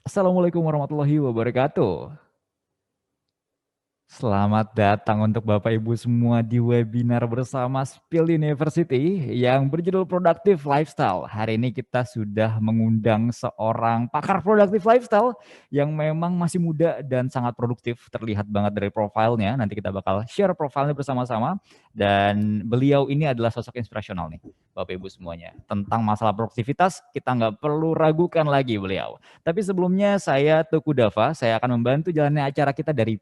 Assalamualaikum warahmatullahi wabarakatuh. Selamat datang untuk Bapak Ibu semua di webinar bersama Spill University yang berjudul Productive Lifestyle. Hari ini kita sudah mengundang seorang pakar Productive Lifestyle yang memang masih muda dan sangat produktif. Terlihat banget dari profilnya. Nanti kita bakal share profilnya bersama-sama. Dan beliau ini adalah sosok inspirasional nih, Bapak Ibu semuanya. Tentang masalah produktivitas, kita nggak perlu ragukan lagi beliau. Tapi sebelumnya saya Tuku Dava, saya akan membantu jalannya acara kita dari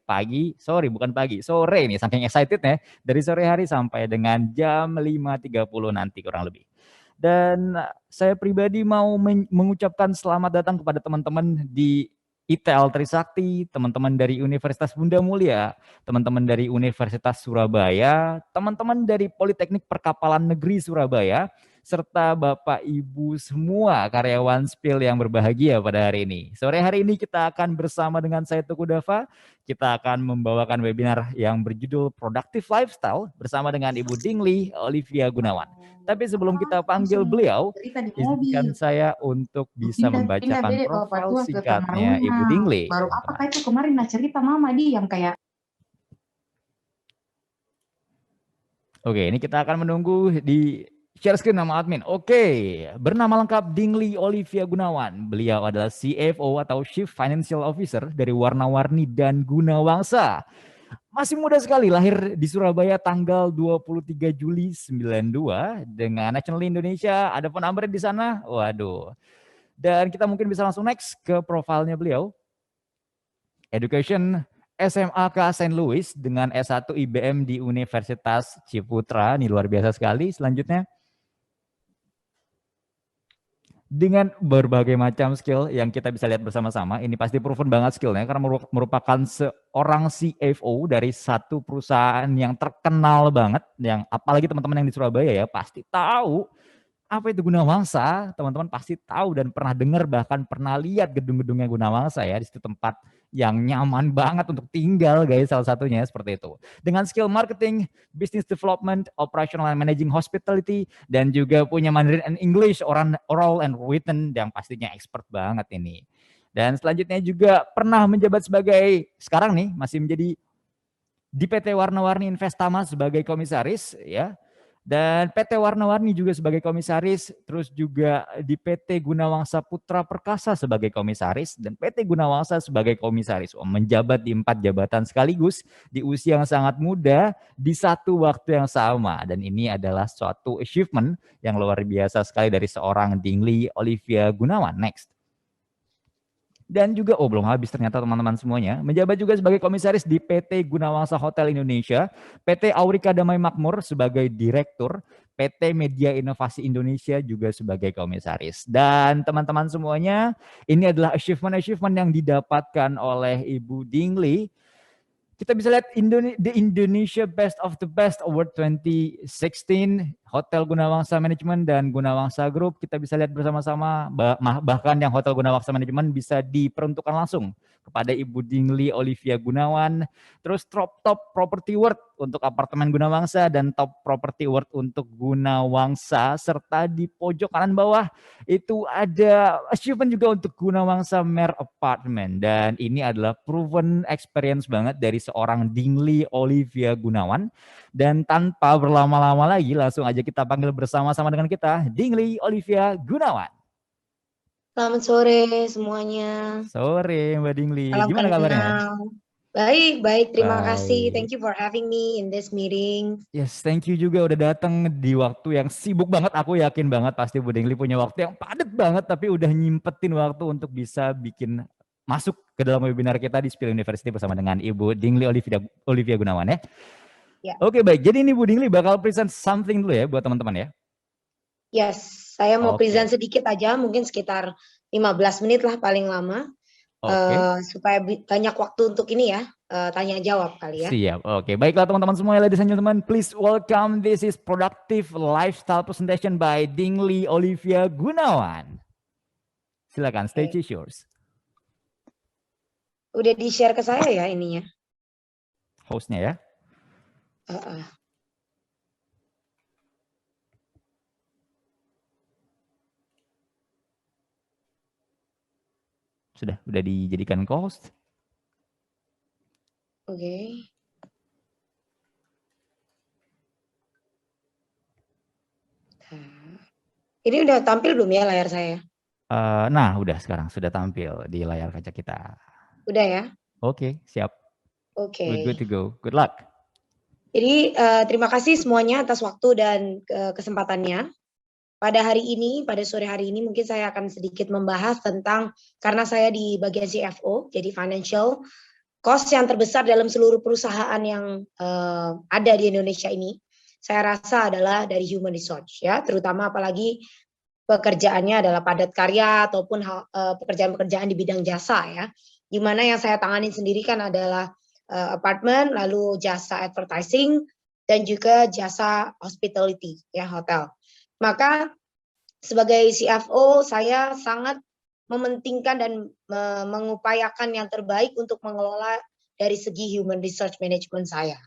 sore nih, saking excited ya, dari sore hari sampai dengan jam 5.30 nanti kurang lebih. Dan saya pribadi mau mengucapkan selamat datang kepada teman-teman di ITL Trisakti, teman-teman dari Universitas Bunda Mulia, teman-teman dari Universitas Surabaya, teman-teman dari Politeknik Perkapalan Negeri Surabaya, serta Bapak Ibu semua karyawan Spill yang berbahagia pada hari ini. Sore hari ini kita akan bersama dengan saya Tuku Dava, kita akan membawakan webinar yang berjudul Productive Lifestyle bersama dengan Ibu Dingli Olivia Gunawan. Tapi sebelum kita panggil beliau, cerita di izinkan mobil. saya untuk bisa Pindah membacakan beda kalau profil patua ke kamar singkatnya Ibu rumah. Dingli, Baru apa teman-teman. kayak itu kemarin nah cerita mama dia yang kayak Oke, ini kita akan menunggu di share screen nama admin. Oke, bernama lengkap Dingli Olivia Gunawan. Beliau adalah CFO atau Chief Financial Officer dari Warna-Warni dan Gunawangsa. Masih muda sekali, lahir di Surabaya tanggal 23 Juli 92 dengan nasional Indonesia. Ada penambahan di sana. Waduh. Dan kita mungkin bisa langsung next ke profilnya beliau. Education SMAK Saint Louis dengan S1 IBM di Universitas Ciputra. Ini luar biasa sekali. Selanjutnya, dengan berbagai macam skill yang kita bisa lihat bersama-sama, ini pasti proven banget skillnya karena merupakan seorang CFO dari satu perusahaan yang terkenal banget, yang apalagi teman-teman yang di Surabaya ya pasti tahu apa itu Gunawangsa, teman-teman pasti tahu dan pernah dengar, bahkan pernah lihat gedung-gedungnya Gunawangsa ya, di situ tempat yang nyaman banget untuk tinggal guys, salah satunya seperti itu. Dengan skill marketing, business development, operational and managing hospitality, dan juga punya Mandarin and English, oral and written, yang pastinya expert banget ini. Dan selanjutnya juga pernah menjabat sebagai, sekarang nih masih menjadi di PT Warna-Warni Investama sebagai komisaris ya, dan PT Warna-Warni juga sebagai komisaris, terus juga di PT Gunawangsa Putra Perkasa sebagai komisaris, dan PT Gunawangsa sebagai komisaris. Menjabat di 4 jabatan sekaligus di usia yang sangat muda di satu waktu yang sama, dan ini adalah suatu achievement yang luar biasa sekali dari seorang Dingli Olivia Gunawan. Next. Dan juga, belum habis ternyata teman-teman semuanya, menjabat juga sebagai komisaris di PT Gunawangsa Hotel Indonesia, PT Aurika Damai Makmur sebagai direktur, PT Media Inovasi Indonesia juga sebagai komisaris. Dan teman-teman semuanya, ini adalah achievement-achievement yang didapatkan oleh Ibu Dingli. Kita bisa lihat The Indonesia Best of the Best Award 2016, Hotel Gunawangsa Management dan Gunawangsa Group. Kita bisa lihat bersama-sama, bahkan yang Hotel Gunawangsa Management bisa diperuntukkan langsung kepada Ibu Dingli Olivia Gunawan. Terus Top Property Award untuk apartemen Gunawangsa dan Top Property Award untuk Gunawangsa, serta di pojok kanan bawah itu ada achievement juga untuk Gunawangsa Mer Apartment. Dan ini adalah proven experience banget dari seorang Dingli Olivia Gunawan. Dan tanpa berlama-lama lagi, langsung aja kita panggil bersama-sama dengan kita Dingli Olivia Gunawan. selamat sore semuanya. Sore Mbak Dingli, Salam gimana kabarnya? kenal. Baik, terima kasih. Baik. Thank you for having me in this meeting. Yes, thank you juga udah datang di waktu yang sibuk banget. Aku yakin banget pasti Bu Dengli punya waktu yang padat banget, tapi udah nyimpetin waktu untuk bisa bikin masuk ke dalam webinar kita di Spill University bersama dengan Ibu Dingli Olivia Gunawan ya. Ya, Oke baik, jadi ini Bu Dingli bakal present something dulu ya buat teman-teman ya. yes, saya mau Oke, present sedikit aja, mungkin sekitar 15 menit lah paling lama, oke. supaya banyak waktu untuk ini ya, tanya jawab kali ya. Siap, oke. Baiklah teman-teman semua, ladies and gentlemen, please welcome, this is Productive Lifestyle Presentation by Dingli Olivia Gunawan. Silakan, stage Oke. is yours. Udah di-share ke saya ya ininya. Hostnya ya. Uh, uh. Udah dijadikan co-host. Oke. Ini udah tampil belum ya layar saya? Nah, udah sekarang sudah tampil di layar kaca kita. Udah ya? Oke, siap. Oke. We're good to go. Good luck. Jadi terima kasih semuanya atas waktu dan kesempatannya. Pada hari ini, pada sore hari ini mungkin saya akan sedikit membahas tentang, karena saya di bagian CFO, jadi financial cost yang terbesar dalam seluruh perusahaan yang ada di Indonesia ini, saya rasa adalah dari human resource ya, terutama apalagi pekerjaannya adalah padat karya ataupun pekerjaan-pekerjaan di bidang jasa ya. Di mana yang saya tanganin sendiri kan adalah apartemen, lalu jasa advertising dan juga jasa hospitality ya, hotel. Maka sebagai CFO saya sangat mementingkan dan mengupayakan yang terbaik untuk mengelola dari segi human resource management saya.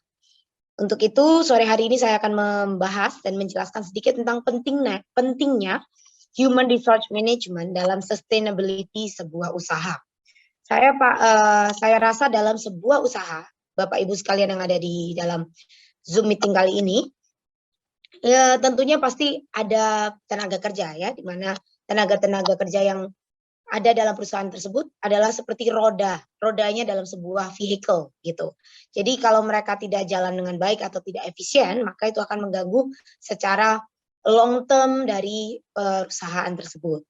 Untuk itu sore hari ini saya akan membahas dan menjelaskan sedikit tentang pentingnya human resource management dalam sustainability sebuah usaha. Saya rasa dalam sebuah usaha, Bapak Ibu sekalian yang ada di dalam Zoom meeting kali ini, ya tentunya pasti ada tenaga kerja ya, di mana tenaga kerja yang ada dalam perusahaan tersebut adalah seperti rodanya dalam sebuah vehicle gitu. Jadi kalau mereka tidak jalan dengan baik atau tidak efisien, maka itu akan mengganggu secara long term dari perusahaan tersebut.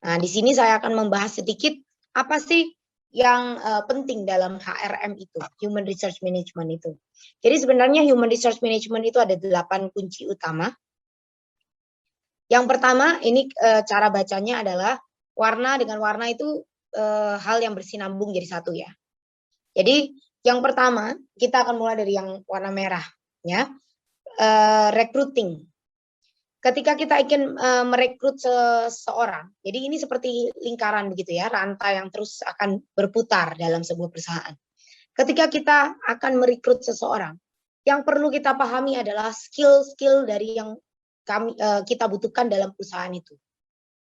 Nah, di sini saya akan membahas sedikit apa sih yang penting dalam HRM itu, Human Resource Management itu. Jadi sebenarnya Human Resource Management itu ada 8 kunci utama. Yang pertama, ini cara bacanya adalah warna dengan warna itu hal yang bersinambung jadi satu ya. Jadi yang pertama kita akan mulai dari yang warna merah ya, recruiting. Ketika kita ingin merekrut seseorang, jadi ini seperti lingkaran begitu ya, rantai yang terus akan berputar dalam sebuah perusahaan. Ketika kita akan merekrut seseorang, yang perlu kita pahami adalah skill-skill dari yang kita butuhkan dalam perusahaan itu.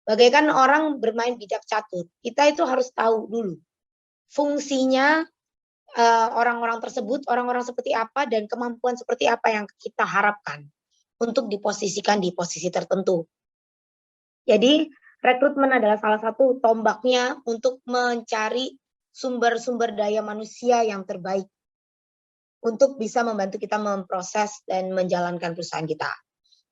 Bagaikan orang bermain bijak catur, kita itu harus tahu dulu fungsinya orang-orang tersebut, orang-orang seperti apa dan kemampuan seperti apa yang kita harapkan untuk diposisikan di posisi tertentu. Jadi rekrutmen adalah salah satu tombaknya untuk mencari sumber-sumber daya manusia yang terbaik untuk bisa membantu kita memproses dan menjalankan perusahaan kita.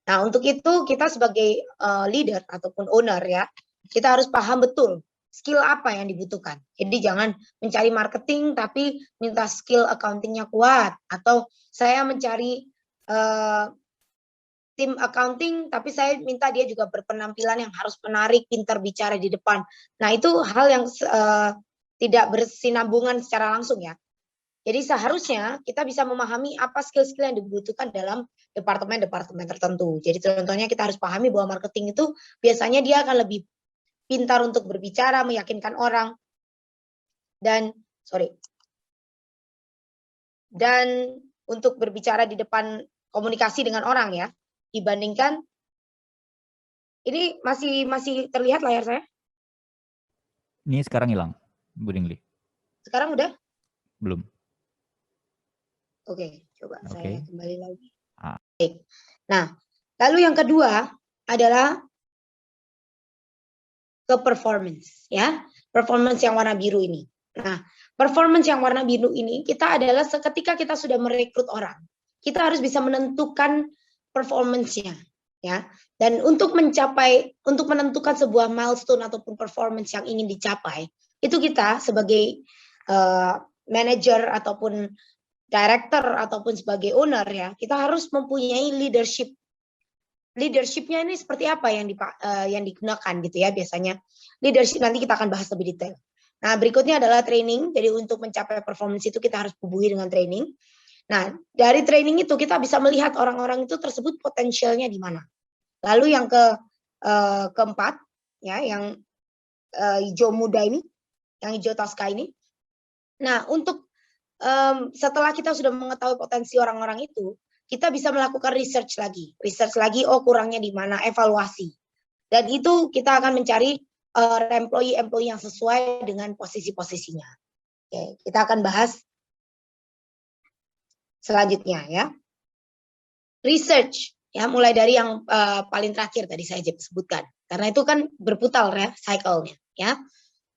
Nah, untuk itu kita sebagai leader ataupun owner ya, kita harus paham betul skill apa yang dibutuhkan. Jadi jangan mencari marketing tapi minta skill accountingnya kuat, atau saya mencari tim accounting tapi saya minta dia juga berpenampilan yang harus menarik, pintar bicara di depan. Nah, itu hal yang tidak bersinambungan secara langsung ya. Jadi seharusnya kita bisa memahami apa skill-skill yang dibutuhkan dalam departemen-departemen tertentu. Jadi contohnya kita harus pahami bahwa marketing itu biasanya dia akan lebih pintar untuk berbicara, meyakinkan orang, dan untuk berbicara di depan komunikasi dengan orang ya, dibandingkan ini masih terlihat layar saya? Ini sekarang hilang, Bu Dingli. Sekarang udah? Belum. Oke, coba saya kembali lagi. Baik. Nah, lalu yang kedua adalah ke performance ya. Performance yang warna biru ini. Nah, performance yang warna biru ini kita adalah ketika kita sudah merekrut orang, kita harus bisa menentukan performance-nya ya. Dan untuk menentukan sebuah milestone ataupun performance yang ingin dicapai, itu kita sebagai manager ataupun director ataupun sebagai owner ya, kita harus mempunyai leadership. Leadershipnya ini seperti apa yang digunakan gitu ya biasanya. Leadership nanti kita akan bahas lebih detail. Nah, berikutnya adalah training. Jadi untuk mencapai performance itu kita harus hubungi dengan training. Nah, dari training itu kita bisa melihat orang-orang itu tersebut potensialnya di mana. Lalu yang keempat ya, yang hijau muda ini, yang hijau Tosca ini. Nah, untuk setelah kita sudah mengetahui potensi orang-orang itu, kita bisa melakukan research lagi, oh kurangnya di mana, evaluasi. Dan itu kita akan mencari employee yang sesuai dengan posisi-posisinya. Oke, kita akan bahas selanjutnya ya. Research ya, mulai dari yang paling terakhir tadi saya sebutkan. Karena itu kan berputar ya cycle-nya ya.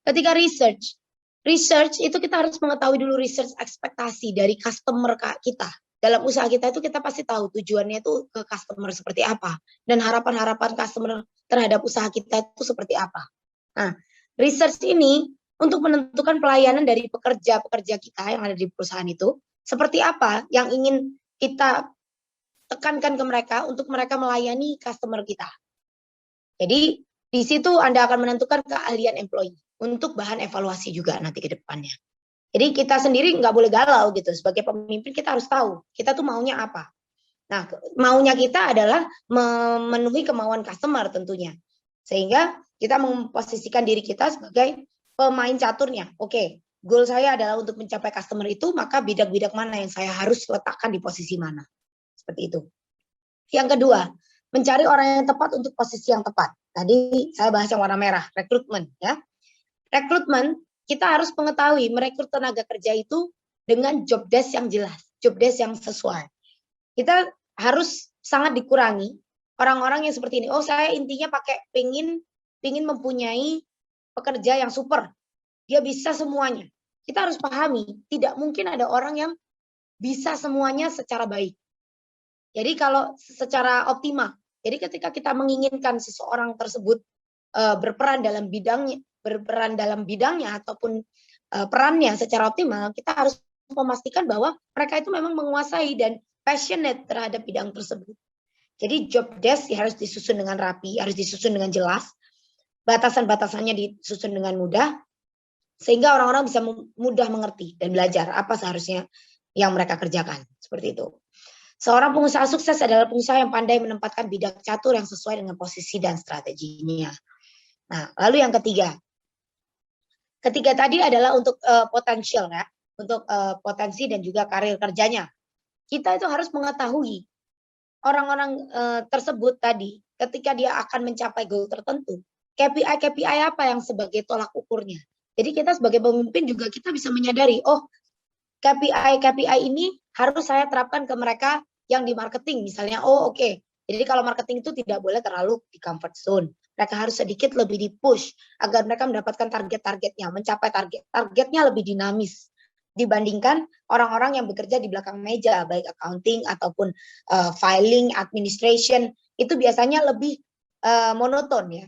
Ketika research itu kita harus mengetahui dulu research ekspektasi dari customer kita. Dalam usaha kita itu kita pasti tahu tujuannya itu ke customer seperti apa dan harapan-harapan customer terhadap usaha kita itu seperti apa. Nah, research ini untuk menentukan pelayanan dari pekerja-pekerja kita yang ada di perusahaan itu seperti apa yang ingin kita tekankan ke mereka untuk mereka melayani customer kita. Jadi di situ Anda akan menentukan keahlian employee untuk bahan evaluasi juga nanti ke depannya. Jadi kita sendiri nggak boleh galau gitu. Sebagai pemimpin kita harus tahu kita tuh maunya apa. Nah, maunya kita adalah memenuhi kemauan customer tentunya. Sehingga kita memposisikan diri kita sebagai pemain caturnya. Oke, goal saya adalah untuk mencapai customer itu, maka bidak-bidak mana yang saya harus letakkan di posisi mana. Seperti itu. Yang kedua, mencari orang yang tepat untuk posisi yang tepat. Tadi saya bahas yang warna merah, rekrutmen ya. Rekrutmen, kita harus mengetahui merekrut tenaga kerja itu dengan job desk yang jelas, job desk yang sesuai. Kita harus sangat dikurangi orang-orang yang seperti ini. Oh, saya intinya pingin mempunyai pekerja yang super. Dia bisa semuanya. Kita harus pahami, tidak mungkin ada orang yang bisa semuanya secara baik. Jadi kalau secara optimal, jadi ketika kita menginginkan seseorang tersebut berperan dalam bidangnya ataupun perannya secara optimal, kita harus memastikan bahwa mereka itu memang menguasai dan passionate terhadap bidang tersebut. Jadi job desk harus disusun dengan rapi, harus disusun dengan jelas, batasan-batasannya disusun dengan mudah, sehingga orang-orang bisa mudah mengerti dan belajar apa seharusnya yang mereka kerjakan. Seperti itu. Seorang pengusaha sukses adalah pengusaha yang pandai menempatkan bidak catur yang sesuai dengan posisi dan strateginya. Nah, lalu yang ketiga. Ketiga tadi adalah untuk potensial ya, untuk potensi dan juga karir kerjanya. Kita itu harus mengetahui orang-orang tersebut tadi ketika dia akan mencapai goal tertentu, KPI apa yang sebagai tolak ukurnya. Jadi kita sebagai pemimpin juga kita bisa menyadari, oh KPI ini harus saya terapkan ke mereka yang di marketing misalnya. Oh oke. Jadi kalau marketing itu tidak boleh terlalu di comfort zone. Mereka harus sedikit lebih di push agar mereka mendapatkan target-targetnya, mencapai targetnya lebih dinamis dibandingkan orang-orang yang bekerja di belakang meja, baik accounting ataupun filing, administration, itu biasanya lebih monoton ya.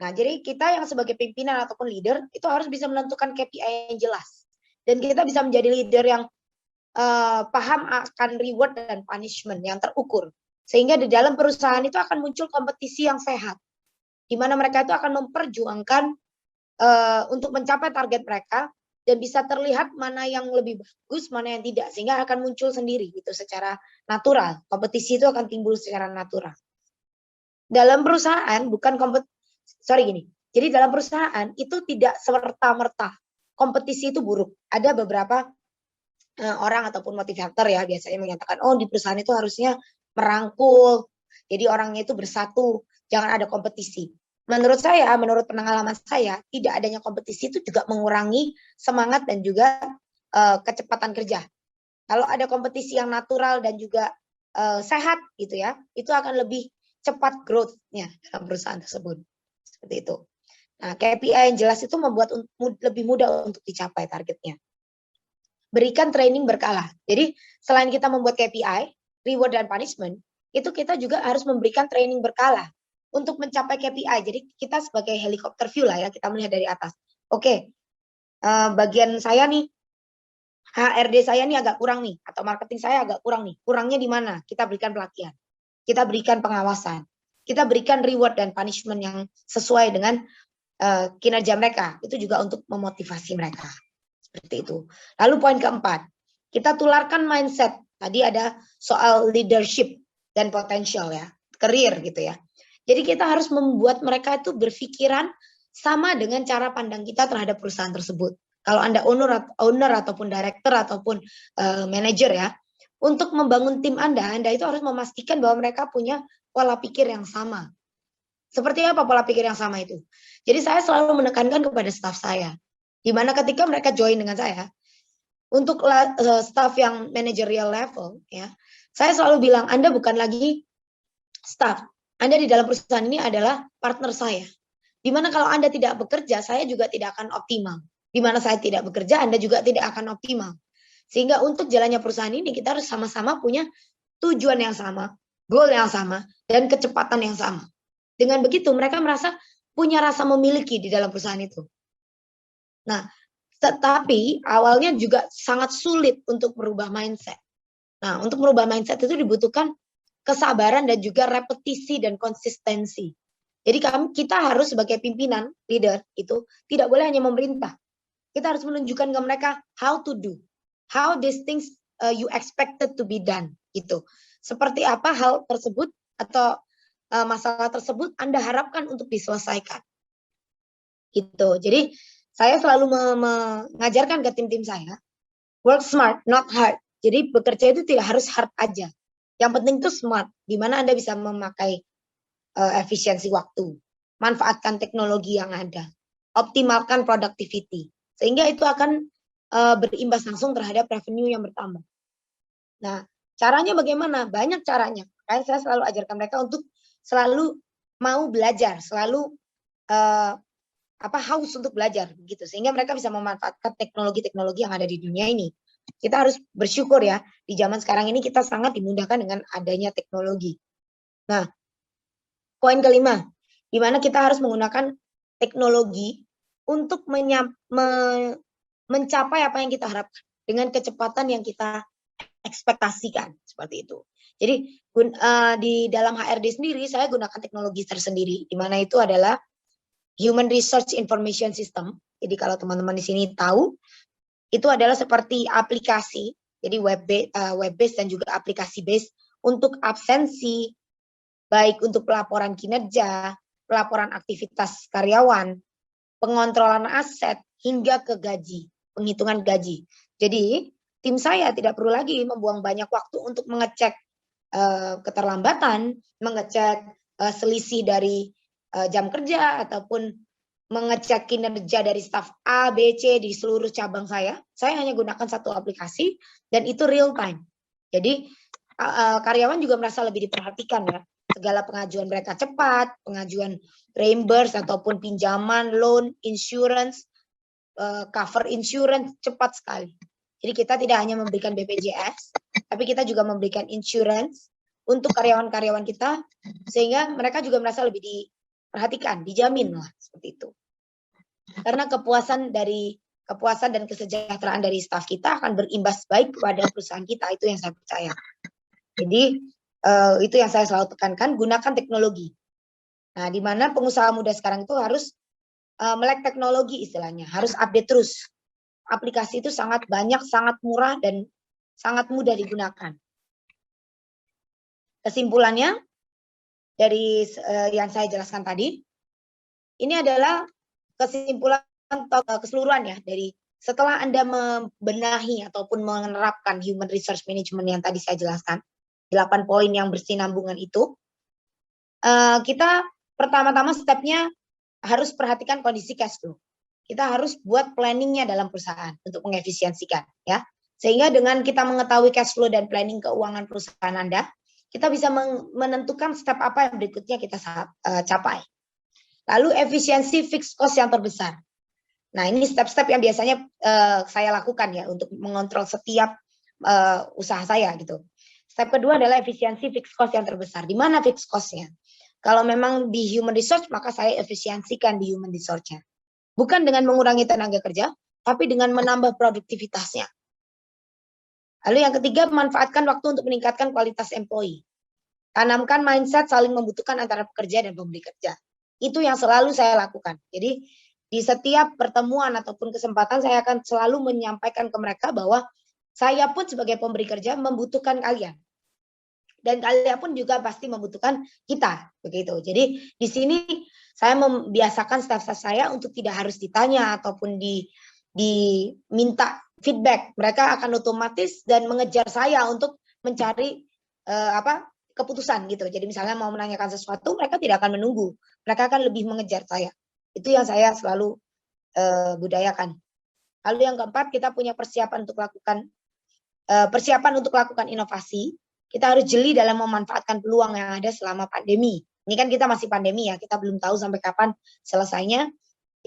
Nah, jadi kita yang sebagai pimpinan ataupun leader itu harus bisa menentukan KPI yang jelas. Dan kita bisa menjadi leader yang paham akan reward dan punishment yang terukur. Sehingga di dalam perusahaan itu akan muncul kompetisi yang sehat. Di mana mereka itu akan memperjuangkan untuk mencapai target mereka dan bisa terlihat mana yang lebih bagus, mana yang tidak. Sehingga akan muncul sendiri gitu secara natural. Kompetisi itu akan timbul secara natural. Dalam perusahaan Jadi dalam perusahaan itu tidak serta-merta kompetisi itu buruk. Ada beberapa orang ataupun motivator ya biasanya menyatakan, oh di perusahaan itu harusnya merangkul, jadi orangnya itu bersatu, jangan ada kompetisi. Menurut pengalaman saya, tidak adanya kompetisi itu juga mengurangi semangat dan juga kecepatan kerja. Kalau ada kompetisi yang natural dan juga sehat gitu ya, itu akan lebih cepat growth-nya dalam perusahaan tersebut. Seperti itu. Nah, KPI yang jelas itu membuat lebih mudah untuk dicapai targetnya. Berikan training berkala. Jadi selain kita membuat KPI, reward dan punishment, itu kita juga harus memberikan training berkala untuk mencapai KPI. Jadi kita sebagai helikopter view lah ya, kita melihat dari atas. Oke, bagian saya nih, HRD saya nih agak kurang nih, atau marketing saya agak kurang nih. Kurangnya di mana? Kita berikan pelatihan, kita berikan pengawasan, kita berikan reward dan punishment yang sesuai dengan kinerja mereka. Itu juga untuk memotivasi mereka. Seperti itu. Lalu poin keempat, kita tularkan mindset. Tadi ada soal leadership dan potensial ya, karir gitu ya. Jadi kita harus membuat mereka itu berpikiran sama dengan cara pandang kita terhadap perusahaan tersebut. Kalau Anda owner ataupun director ataupun manager ya, untuk membangun tim Anda itu harus memastikan bahwa mereka punya pola pikir yang sama. Seperti apa pola pikir yang sama itu? Jadi saya selalu menekankan kepada staf saya, di mana ketika mereka join dengan saya, untuk staf yang managerial level, ya, saya selalu bilang Anda bukan lagi staf, Anda di dalam perusahaan ini adalah partner saya. Di mana kalau Anda tidak bekerja, saya juga tidak akan optimal. Di mana saya tidak bekerja, Anda juga tidak akan optimal. Sehingga untuk jalannya perusahaan ini kita harus sama-sama punya tujuan yang sama, goal yang sama, dan kecepatan yang sama. Dengan begitu mereka merasa punya rasa memiliki di dalam perusahaan itu. Nah, tetapi awalnya juga sangat sulit untuk merubah mindset. Nah, untuk merubah mindset itu dibutuhkan kesabaran dan juga repetisi dan konsistensi. Jadi kita harus sebagai pimpinan, leader itu tidak boleh hanya memerintah. Kita harus menunjukkan ke mereka how to do, how these things you expected to be done gitu. Seperti apa hal tersebut atau masalah tersebut Anda harapkan untuk diselesaikan. Gitu. Jadi saya selalu mengajarkan ke tim-tim saya, work smart, not hard. Jadi bekerja itu tidak harus hard aja. Yang penting itu smart, di mana Anda bisa memakai efisiensi waktu, manfaatkan teknologi yang ada, optimalkan productivity, sehingga itu akan berimbas langsung terhadap revenue yang bertambah. Nah, caranya bagaimana? Banyak caranya. Makanya saya selalu ajarkan mereka untuk selalu mau belajar, selalu haus untuk belajar gitu, sehingga mereka bisa memanfaatkan teknologi-teknologi yang ada di dunia ini. Kita harus bersyukur ya, di zaman sekarang ini kita sangat dimudahkan dengan adanya teknologi. Nah, poin kelima, di mana kita harus menggunakan teknologi untuk mencapai apa yang kita harapkan dengan kecepatan yang kita ekspektasikan, seperti itu. Jadi di dalam HRD sendiri saya gunakan teknologi tersendiri, di mana itu adalah Human Research Information System. Jadi kalau teman-teman di sini tahu, itu adalah seperti aplikasi, jadi web based dan juga aplikasi based untuk absensi, baik untuk pelaporan kinerja, pelaporan aktivitas karyawan, pengontrolan aset, hingga ke gaji, penghitungan gaji. Jadi tim saya tidak perlu lagi membuang banyak waktu untuk mengecek keterlambatan, mengecek selisih dari jam kerja, ataupun mengecek kinerja dari staf A, B, C di seluruh cabang saya hanya gunakan satu aplikasi dan itu real time. Jadi karyawan juga merasa lebih diperhatikan ya. Segala pengajuan mereka cepat, pengajuan reimburse ataupun pinjaman, loan, insurance, cover insurance cepat sekali. Jadi kita tidak hanya memberikan BPJS, tapi kita juga memberikan insurance untuk karyawan-karyawan kita, sehingga mereka juga merasa lebih diperhatikan, dijamin lah seperti itu. Karena kepuasan dan kesejahteraan dari staf kita akan berimbas baik kepada perusahaan kita, itu yang saya percaya. Jadi itu yang saya selalu tekankan, gunakan teknologi. Nah, di mana pengusaha muda sekarang itu harus melek teknologi istilahnya, harus update terus. Aplikasi itu sangat banyak, sangat murah, dan sangat mudah digunakan. Kesimpulannya, dari yang saya jelaskan tadi, ini adalah kesimpulan keseluruhan ya, dari setelah Anda membenahi ataupun menerapkan Human Resource Management yang tadi saya jelaskan, 8 poin yang bersinambungan itu, kita pertama-tama stepnya harus perhatikan kondisi cash flow. Kita harus buat planningnya dalam perusahaan untuk mengefisiensikan ya. Sehingga dengan kita mengetahui cash flow dan planning keuangan perusahaan Anda, kita bisa menentukan step apa yang berikutnya kita capai. Lalu efisiensi fixed cost yang terbesar. Nah, ini step-step yang biasanya saya lakukan ya untuk mengontrol setiap usaha saya gitu. Step kedua adalah efisiensi fixed cost yang terbesar. Di mana fixed cost-nya? Kalau memang di human resource, maka saya efisiensikan di human resource-nya. Bukan dengan mengurangi tenaga kerja, tapi dengan menambah produktivitasnya. Lalu yang ketiga, manfaatkan waktu untuk meningkatkan kualitas employee. Tanamkan mindset saling membutuhkan antara pekerja dan pemberi kerja. Itu yang selalu saya lakukan. Jadi di setiap pertemuan ataupun kesempatan saya akan selalu menyampaikan ke mereka bahwa saya pun sebagai pemberi kerja membutuhkan kalian. Dan kalian pun juga pasti membutuhkan kita, begitu. Jadi di sini saya membiasakan staf-staf saya untuk tidak harus ditanya ataupun diminta feedback. Mereka akan otomatis dan mengejar saya untuk mencari keputusan gitu. Jadi misalnya mau menanyakan sesuatu, mereka tidak akan menunggu. Mereka akan lebih mengejar saya. Itu yang saya selalu budayakan. Lalu yang keempat, kita punya persiapan untuk lakukan inovasi. Kita harus jeli dalam memanfaatkan peluang yang ada selama pandemi. Ini kan kita masih pandemi ya, kita belum tahu sampai kapan selesainya.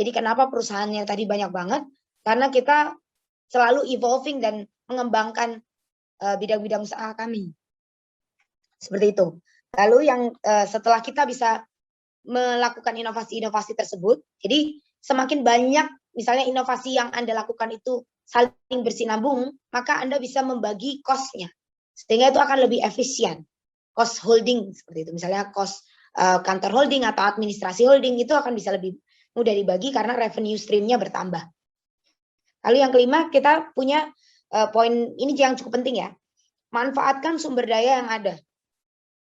Jadi kenapa perusahaan yang tadi banyak banget? Karena kita selalu evolving dan mengembangkan bidang-bidang usaha kami. Seperti itu. Lalu yang setelah kita bisa melakukan inovasi-inovasi tersebut, jadi semakin banyak misalnya inovasi yang Anda lakukan itu saling bersinambung, maka Anda bisa membagi cost-nya. Sehingga itu akan lebih efisien. Cost holding seperti itu. Misalnya cost kantor holding atau administrasi holding itu akan bisa lebih mudah dibagi karena revenue stream-nya bertambah. Lalu yang kelima, kita punya poin ini yang cukup penting ya. Manfaatkan sumber daya yang ada.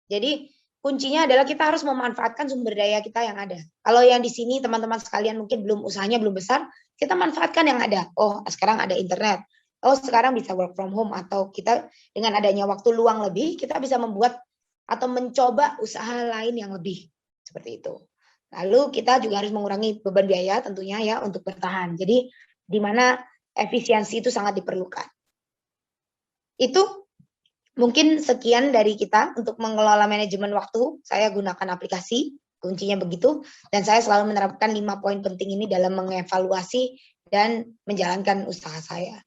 Jadi kuncinya adalah kita harus memanfaatkan sumber daya kita yang ada. Kalau yang di sini teman-teman sekalian mungkin usahanya belum besar, kita manfaatkan yang ada. Oh, sekarang ada internet. Oh, sekarang bisa work from home, atau kita dengan adanya waktu luang lebih, kita bisa membuat atau mencoba usaha lain yang lebih. Seperti itu. Lalu kita juga harus mengurangi beban biaya tentunya ya untuk bertahan. Jadi di mana efisiensi itu sangat diperlukan. Itu mungkin sekian dari kita untuk mengelola manajemen waktu. Saya gunakan aplikasi, kuncinya begitu. Dan saya selalu menerapkan 5 poin penting ini dalam mengevaluasi dan menjalankan usaha saya.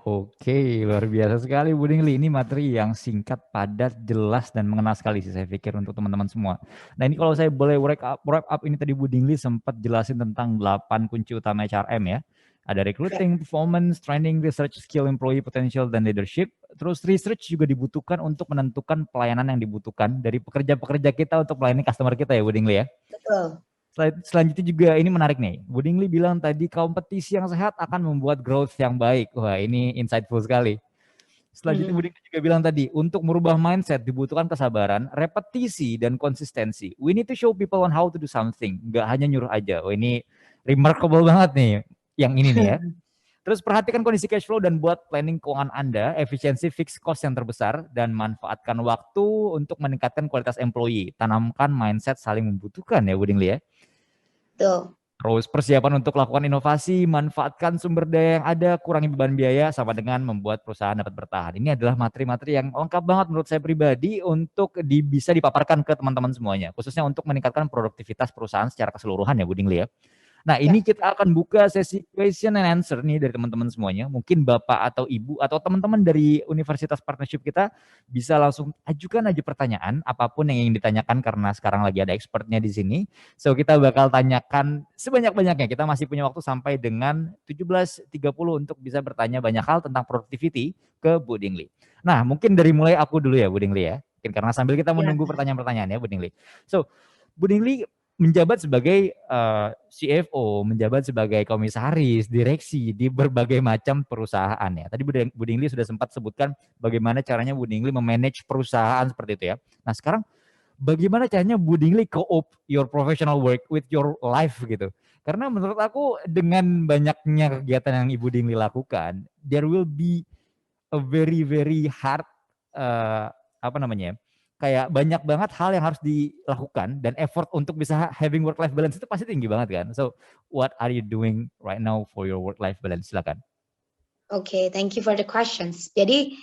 Oke, luar biasa sekali Bu Dingli. Ini materi yang singkat, padat, jelas, dan mengena sekali sih saya pikir untuk teman-teman semua. Nah ini kalau saya boleh wrap up ini tadi Bu Dingli sempat jelasin tentang 8 kunci utama HRM ya. Ada recruiting, performance, training, research, skill, employee potential, dan leadership. Terus research juga dibutuhkan untuk menentukan pelayanan yang dibutuhkan dari pekerja-pekerja kita untuk melayani customer kita ya Bu Dingli ya. Betul. Selanjutnya juga ini menarik nih. Bu Dingli bilang tadi kompetisi yang sehat akan membuat growth yang baik. Wah ini insightful sekali. Selanjutnya Bu Dingli juga bilang tadi, untuk merubah mindset dibutuhkan kesabaran, repetisi, dan konsistensi. We need to show people on how to do something. Nggak hanya nyuruh aja. Oh ini remarkable banget nih yang ini nih ya. Terus perhatikan kondisi cash flow dan buat planning keuangan Anda, efisiensi fixed cost yang terbesar, dan manfaatkan waktu untuk meningkatkan kualitas employee. Tanamkan mindset saling membutuhkan ya Bu Dingli ya. Tuh. Terus persiapan untuk lakukan inovasi, manfaatkan sumber daya yang ada, kurangi beban biaya sama dengan membuat perusahaan dapat bertahan. Ini adalah materi-materi yang lengkap banget menurut saya pribadi untuk bisa dipaparkan ke teman-teman semuanya, khususnya untuk meningkatkan produktivitas perusahaan secara keseluruhan ya Bu Dingli ya. Nah, ini kita akan buka sesi question and answer nih dari teman-teman semuanya. Mungkin Bapak atau Ibu atau teman-teman dari Universitas Partnership kita bisa langsung ajukan aja pertanyaan apapun yang ingin ditanyakan karena sekarang lagi ada expertnya di sini. So, kita bakal tanyakan sebanyak-banyaknya. Kita masih punya waktu sampai dengan 17.30 untuk bisa bertanya banyak hal tentang productivity ke Bu Dingli. Nah, mungkin dari mulai aku dulu ya Bu Dingli ya. Mungkin karena sambil kita menunggu pertanyaan-pertanyaan ya Bu Dingli. So, Bu Dingli menjabat sebagai CFO, menjabat sebagai komisaris, direksi di berbagai macam perusahaan ya. Tadi Bu Dingli sudah sempat sebutkan bagaimana caranya Bu Dingli memanage perusahaan seperti itu ya. Nah sekarang bagaimana caranya Bu Dingli co-op your professional work with your life gitu. Karena menurut aku dengan banyaknya kegiatan yang Ibu Dingli lakukan, there will be a very hard kayak banyak banget hal yang harus dilakukan dan effort untuk bisa having work life balance itu pasti tinggi banget kan. So what are you doing right now for your work life balance? Silakan. Oke, thank you for the questions. Jadi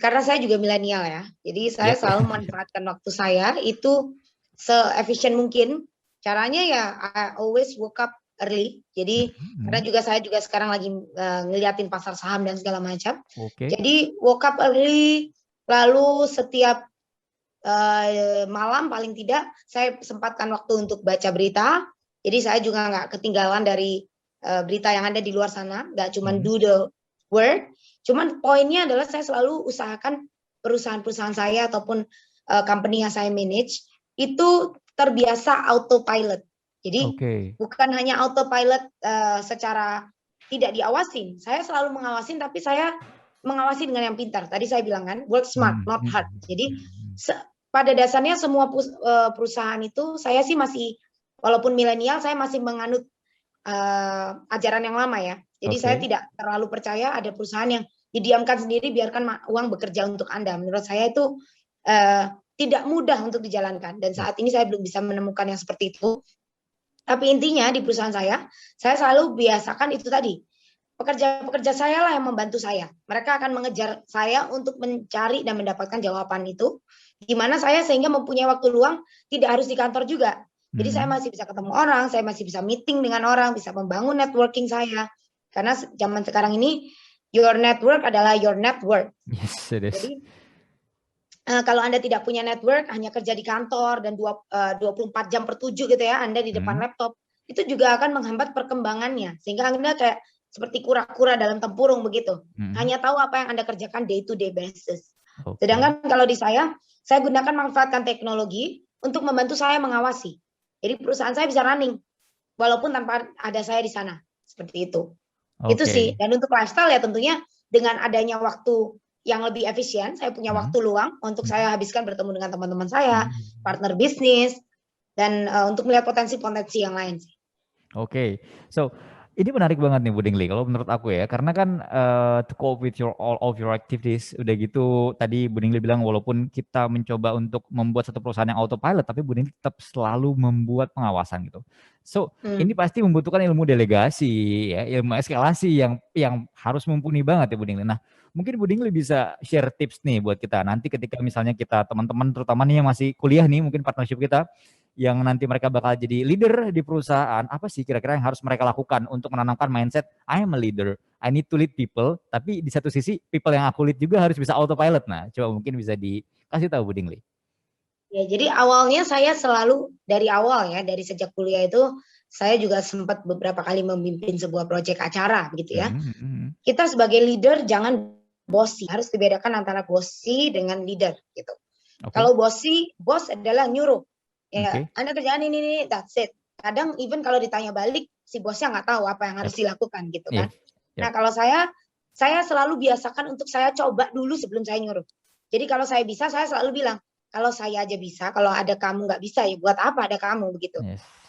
karena saya juga milenial ya, jadi saya selalu memanfaatkan waktu saya itu se-efisien mungkin. Caranya ya I always woke up early. Jadi karena saya juga sekarang lagi ngeliatin pasar saham dan segala macam. Jadi woke up early, lalu setiap malam paling tidak saya sempatkan waktu untuk baca berita. Jadi saya juga nggak ketinggalan dari berita yang ada di luar sana, nggak cuma do the work. Cuman poinnya adalah saya selalu usahakan perusahaan-perusahaan saya ataupun company yang saya manage itu terbiasa autopilot. Jadi bukan hanya autopilot secara tidak diawasin. Saya selalu mengawasin, tapi saya mengawasi dengan yang pintar. Tadi saya bilang kan, work smart, not hard. Jadi pada dasarnya semua perusahaan itu saya sih masih, walaupun milenial, saya masih menganut ajaran yang lama ya. Jadi saya tidak terlalu percaya ada perusahaan yang didiamkan sendiri, biarkan uang bekerja untuk Anda. Menurut saya itu tidak mudah untuk dijalankan. Dan saat ini saya belum bisa menemukan yang seperti itu. Tapi intinya di perusahaan saya selalu biasakan itu tadi. Pekerja-pekerja saya lah yang membantu saya. Mereka akan mengejar saya untuk mencari dan mendapatkan jawaban itu. Di mana saya sehingga mempunyai waktu luang tidak harus di kantor juga. Jadi saya masih bisa ketemu orang, saya masih bisa meeting dengan orang, bisa membangun networking saya. Karena zaman sekarang ini, your network adalah your net worth. Yes, it is. Jadi kalau Anda tidak punya network, hanya kerja di kantor dan 24 jam per 7 gitu ya, Anda di depan laptop, itu juga akan menghambat perkembangannya. Sehingga Anda kayak seperti kura-kura dalam tempurung begitu. Hanya tahu apa yang Anda kerjakan day to day basis. Sedangkan kalau di saya gunakan manfaatkan teknologi untuk membantu saya mengawasi. Jadi perusahaan saya bisa running walaupun tanpa ada saya di sana. Seperti itu. Itu sih. Dan untuk lifestyle ya tentunya dengan adanya waktu yang lebih efisien, saya punya waktu luang untuk saya habiskan bertemu dengan teman-teman saya, partner bisnis, dan untuk melihat potensi-potensi yang lain sih. Oke, so ini menarik banget nih Bu Dingli, kalau menurut aku ya, karena kan to cope with all of your activities, udah gitu tadi Bu Dingli bilang walaupun kita mencoba untuk membuat satu perusahaan yang autopilot, tapi Bu Dingli tetap selalu membuat pengawasan gitu. So ini pasti membutuhkan ilmu delegasi, ya, ilmu eskalasi yang harus mumpuni banget ya Bu Dingli. Nah, mungkin Bu Dingli bisa share tips nih buat kita nanti ketika misalnya kita teman-teman terutama nih yang masih kuliah nih, mungkin partnership kita yang nanti mereka bakal jadi leader di perusahaan, apa sih kira-kira yang harus mereka lakukan untuk menanamkan mindset, I am a leader, I need to lead people, tapi di satu sisi people yang aku lead juga harus bisa autopilot. Nah, coba mungkin bisa dikasih tahu Bu Dingli. Ya, jadi awalnya saya selalu dari awal ya, dari sejak kuliah itu saya juga sempat beberapa kali memimpin sebuah proyek acara begitu ya. Kita sebagai leader jangan bossy, harus dibedakan antara bossy dengan leader gitu. Kalau bossy, bos adalah nyuruh. Ya, Anda kerjaan ini, that's it. Kadang even kalau ditanya balik, si bosnya nggak tahu apa yang harus dilakukan gitu kan. Nah kalau saya selalu biasakan untuk saya coba dulu sebelum saya nyuruh. Jadi kalau saya bisa, saya selalu bilang, kalau saya aja bisa, kalau ada kamu nggak bisa ya buat apa ada kamu begitu.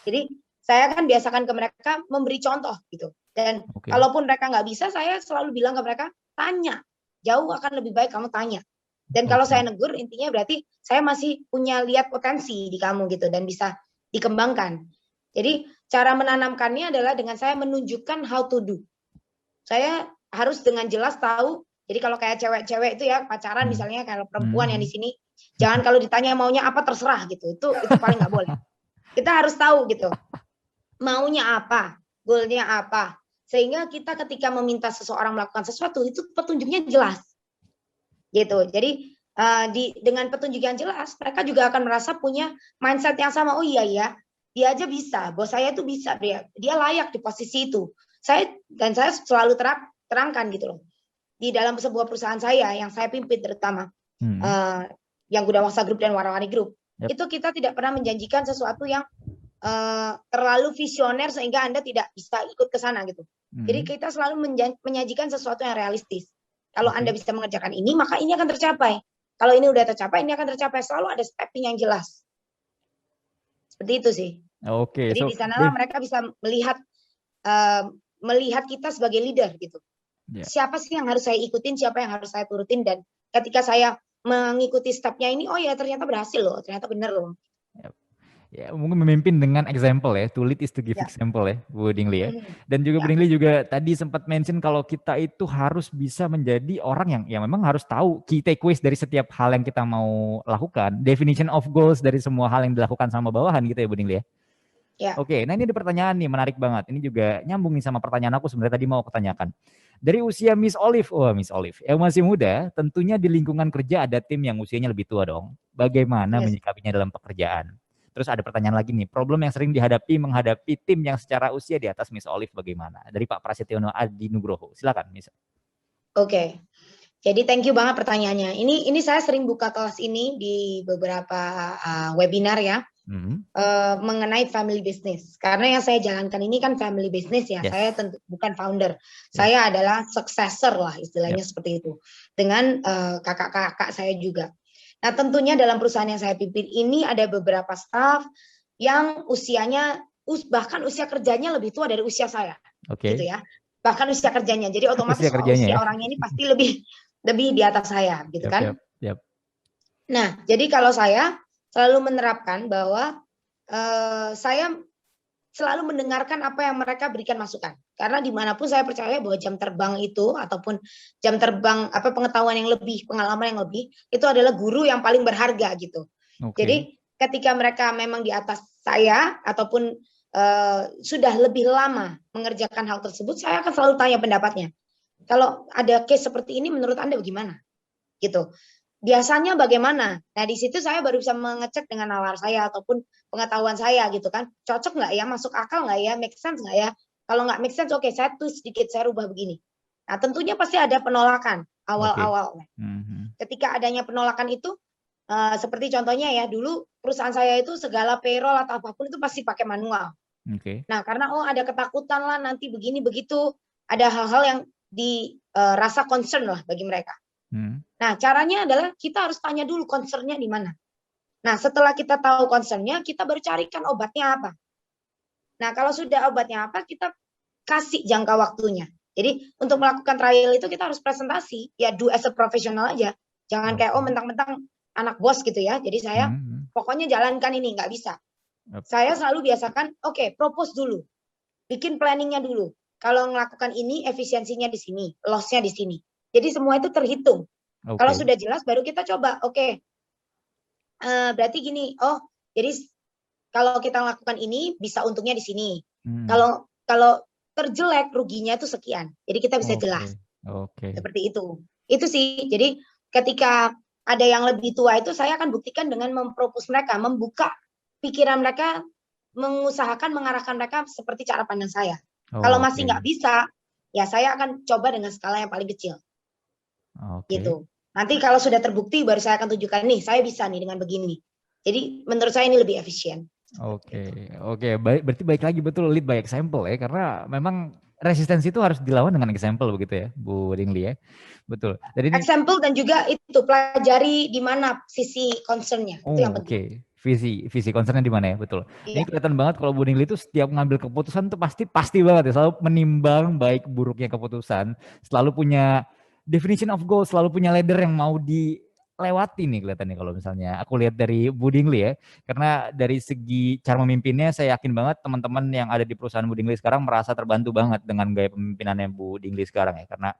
Jadi saya kan biasakan ke mereka memberi contoh gitu. Dan kalaupun mereka nggak bisa, saya selalu bilang ke mereka, tanya. Jauh akan lebih baik kamu tanya. Dan kalau saya negur, intinya berarti saya masih punya lihat potensi di kamu gitu dan bisa dikembangkan. Jadi cara menanamkannya adalah dengan saya menunjukkan how to do. Saya harus dengan jelas tahu. Jadi kalau kayak cewek-cewek itu ya pacaran misalnya, kalau perempuan yang di sini, jangan kalau ditanya maunya apa terserah gitu. Itu paling nggak boleh. Kita harus tahu gitu. Maunya apa, goalnya apa. Sehingga kita ketika meminta seseorang melakukan sesuatu itu petunjuknya jelas. Gitu. Jadi dengan petunjuk yang jelas, mereka juga akan merasa punya mindset yang sama. Oh iya ya, dia aja bisa. Bos saya itu bisa, dia layak di posisi itu. Saya selalu terangkan gitu loh. Di dalam sebuah perusahaan saya yang saya pimpin terutama yang Gudang Wangsa Group dan Warawari Group, itu kita tidak pernah menjanjikan sesuatu yang terlalu visioner sehingga Anda tidak bisa ikut ke sana gitu. Jadi kita selalu menyajikan sesuatu yang realistis. Kalau Anda bisa mengerjakan ini, maka ini akan tercapai. Kalau ini udah tercapai, ini akan tercapai. Selalu ada stepping yang jelas. Seperti itu sih. Jadi di sanalah mereka bisa melihat kita sebagai leader gitu. Siapa sih yang harus saya ikutin, siapa yang harus saya turutin, dan ketika saya mengikuti stepnya ini, oh ya ternyata berhasil loh, ternyata benar loh. Ya, mungkin memimpin dengan example ya, to lead is to give example ya, Bu Dingli ya. Dan juga Bu Dingli juga tadi sempat mention kalau kita itu harus bisa menjadi orang yang memang harus tahu key takeaways dari setiap hal yang kita mau lakukan, definition of goals dari semua hal yang dilakukan sama bawahan gitu ya Bu Dingli ya. Oke, nah ini ada pertanyaan nih menarik banget. Ini juga nyambung nih sama pertanyaan aku sebenarnya tadi mau aku tanyakan. Dari usia Miss Olive, Miss Olive yang masih muda, tentunya di lingkungan kerja ada tim yang usianya lebih tua dong. Bagaimana menyikapinya dalam pekerjaan? Terus ada pertanyaan lagi nih, problem yang sering menghadapi tim yang secara usia di atas Miss Olive bagaimana? Dari Pak Prasetyono Adi Nugroho, silakan Miss. Oke, jadi thank you banget pertanyaannya. Ini saya sering buka kelas ini di beberapa webinar ya, mengenai family business. Karena yang saya jalankan ini kan family business ya, saya tentu bukan founder. Saya adalah successor lah istilahnya seperti itu. Dengan kakak-kakak saya juga. Nah tentunya dalam perusahaan yang saya pimpin ini ada beberapa staff yang usianya bahkan usia kerjanya lebih tua dari usia saya, gitu ya. bahkan usia kerjanya. Jadi otomatis Usia kerjanya usia ya. orangnya ini pasti lebih di atas saya, gitu Yap, kan? yap, yap. Nah, jadi kalau saya selalu menerapkan bahwa saya selalu mendengarkan apa yang mereka berikan masukan. Karena dimanapun saya percaya bahwa jam terbang itu ataupun jam terbang apa pengetahuan yang lebih, pengalaman yang lebih itu adalah guru yang paling berharga gitu. Oke. Jadi ketika mereka memang di atas saya ataupun sudah lebih lama mengerjakan hal tersebut, saya akan selalu tanya pendapatnya. Kalau ada case seperti ini, menurut Anda bagaimana? Gitu. Biasanya bagaimana? Nah, di situ saya baru bisa mengecek dengan nalar saya ataupun pengetahuan saya gitu kan. Cocok nggak ya? Masuk akal nggak ya? Make sense nggak ya? Kalau nggak make sense, oke, saya tuh sedikit saya rubah begini. Nah, tentunya pasti ada penolakan Oke. awal-awal. Mhm. Ketika adanya penolakan itu, seperti contohnya ya, dulu perusahaan saya itu segala payroll atau apapun itu pasti pakai manual. Oke. Nah, karena ada ketakutan lah nanti begini begitu, ada hal-hal yang dirasa concern lah bagi mereka. Hmm. Nah, caranya adalah kita harus tanya dulu concernnya di mana. Nah, setelah kita tahu concernnya, kita baru carikan obatnya apa. Nah, kalau sudah obatnya apa, kita kasih jangka waktunya. Jadi, untuk melakukan trial itu kita harus presentasi, ya do as a professional aja. Jangan kayak, Oke. mentang-mentang anak bos gitu ya. Jadi saya Mhm. pokoknya jalankan ini, nggak bisa. Yap. Saya selalu biasakan, oke, propose dulu. Bikin planningnya dulu. Kalau melakukan ini, efisiensinya di sini, loss-nya di sini. Jadi semua itu terhitung. Kalau Oke. sudah jelas, baru kita coba. Oke, berarti gini, jadi kalau kita lakukan ini bisa untungnya di sini. Hmm. Kalau terjelek ruginya itu sekian. Jadi kita bisa jelas Oke. Oke. seperti itu. Itu sih. Jadi ketika ada yang lebih tua itu saya akan buktikan dengan mempropos mereka, membuka pikiran mereka, mengusahakan mengarahkan mereka seperti cara pandang saya. Kalau masih nggak Oke. bisa, ya saya akan coba dengan skala yang paling kecil. Oke. Gitu. Nanti kalau sudah terbukti baru saya akan tunjukkan nih, saya bisa nih dengan begini. Jadi menurut saya ini lebih efisien. Oke, oke, baik, berarti baik lagi betul lead by example ya, karena memang resistensi itu harus dilawan dengan example begitu ya, Bu Dingli ya, betul. Jadi ini, Example dan juga itu pelajari di mana sisi concernnya, itu yang penting. oke, visi concernnya di mana ya, betul. Ini Iya. kelihatan banget kalau Bu Dingli itu setiap ngambil keputusan tuh pasti pasti banget ya, selalu menimbang baik buruknya keputusan, selalu punya definition of goal, selalu punya ladder yang mau dilewati nih kelihatannya kalau misalnya aku lihat dari Bu Dingli ya, karena dari segi cara memimpinnya saya yakin banget teman-teman yang ada di perusahaan Bu Dingli sekarang merasa terbantu banget dengan gaya pemimpinannya Bu Dingli sekarang ya, karena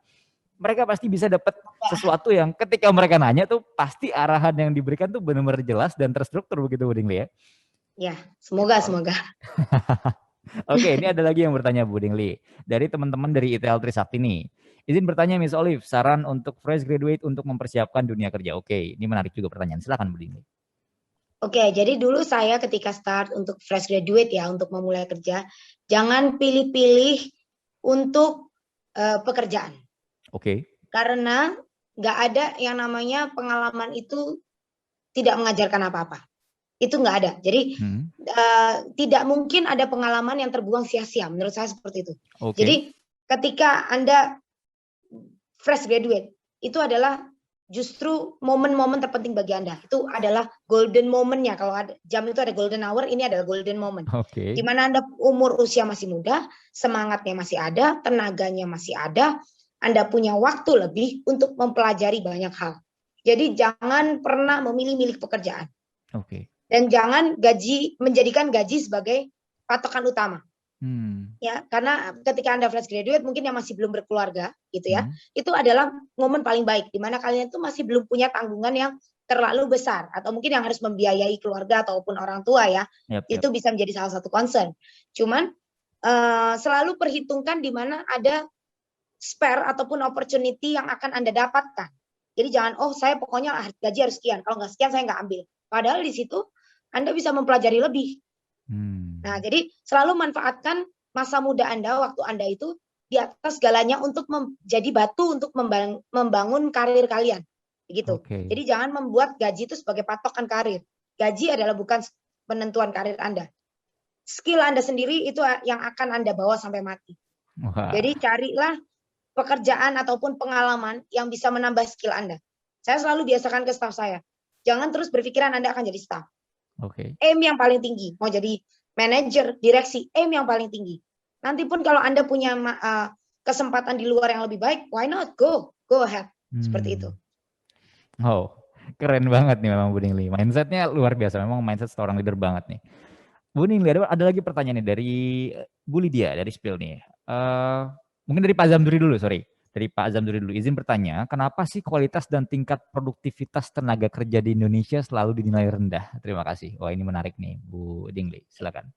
mereka pasti bisa dapat sesuatu yang ketika mereka nanya tuh pasti arahan yang diberikan tuh benar-benar jelas dan terstruktur begitu Bu Dingli ya. Ya, semoga Oh. semoga. Oke, ini ada lagi yang bertanya Bu Dingli. Dari teman-teman dari ITL Trisakti nih. Izin bertanya Miss Olive, saran untuk fresh graduate untuk mempersiapkan dunia kerja. Oke, ini menarik juga pertanyaan. Silakan Bu Dingli. Oke, jadi dulu saya ketika start untuk fresh graduate ya, untuk memulai kerja, jangan pilih-pilih untuk pekerjaan. Oke. Karena nggak ada yang namanya pengalaman itu tidak mengajarkan apa-apa. Itu nggak ada. Jadi tidak mungkin ada pengalaman yang terbuang sia-sia. Menurut saya seperti itu. Oke. Jadi ketika Anda fresh graduate, itu adalah justru momen-momen terpenting bagi Anda. Itu adalah golden moment-nya. Kalau ada, jam itu ada golden hour, ini adalah golden moment. Oke. Di mana Anda umur usia masih muda, semangatnya masih ada, tenaganya masih ada, Anda punya waktu lebih untuk mempelajari banyak hal. Jadi jangan pernah memilih-milih pekerjaan. Oke. Dan jangan menjadikan gaji sebagai patokan utama. Ya, karena ketika Anda fresh graduate mungkin yang masih belum berkeluarga gitu ya, itu adalah momen paling baik di mana kalian itu masih belum punya tanggungan yang terlalu besar atau mungkin yang harus membiayai keluarga ataupun orang tua ya. Yap, yap. Itu bisa menjadi salah satu concern. Cuman selalu perhitungkan di mana ada spare ataupun opportunity yang akan Anda dapatkan. Jadi jangan saya pokoknya gaji harus sekian, kalau nggak sekian saya nggak ambil. Padahal di situ Anda bisa mempelajari lebih. Nah, jadi selalu manfaatkan masa muda Anda, waktu Anda itu di atas segalanya untuk menjadi batu untuk membangun karir kalian. Begitu. Oke. Jadi jangan membuat gaji itu sebagai patokan karir. Gaji adalah bukan penentuan karir Anda. Skill Anda sendiri itu yang akan Anda bawa sampai mati. Wah. Jadi carilah pekerjaan ataupun pengalaman yang bisa menambah skill Anda. Saya selalu biasakan ke staff saya, jangan terus berpikiran Anda akan jadi staff. Oke. Aim yang paling tinggi, mau jadi manajer, direksi, aim yang paling tinggi. Nanti pun kalau Anda punya kesempatan di luar yang lebih baik, why not go ahead, seperti itu. Oh, keren banget nih memang Bu Ningli. Mindsetnya luar biasa. Memang mindset seorang leader banget nih. Bu Ningli, ada lagi pertanyaan nih dari Bu Lydia dari Spill nih. Mungkin dari Pak Zamzuri dulu, sorry. Dari Pak Zamzuri dulu. Izin bertanya, kenapa sih kualitas dan tingkat produktivitas tenaga kerja di Indonesia selalu dinilai rendah? Terima kasih. Wah, ini menarik nih, Bu Ningli. Silakan.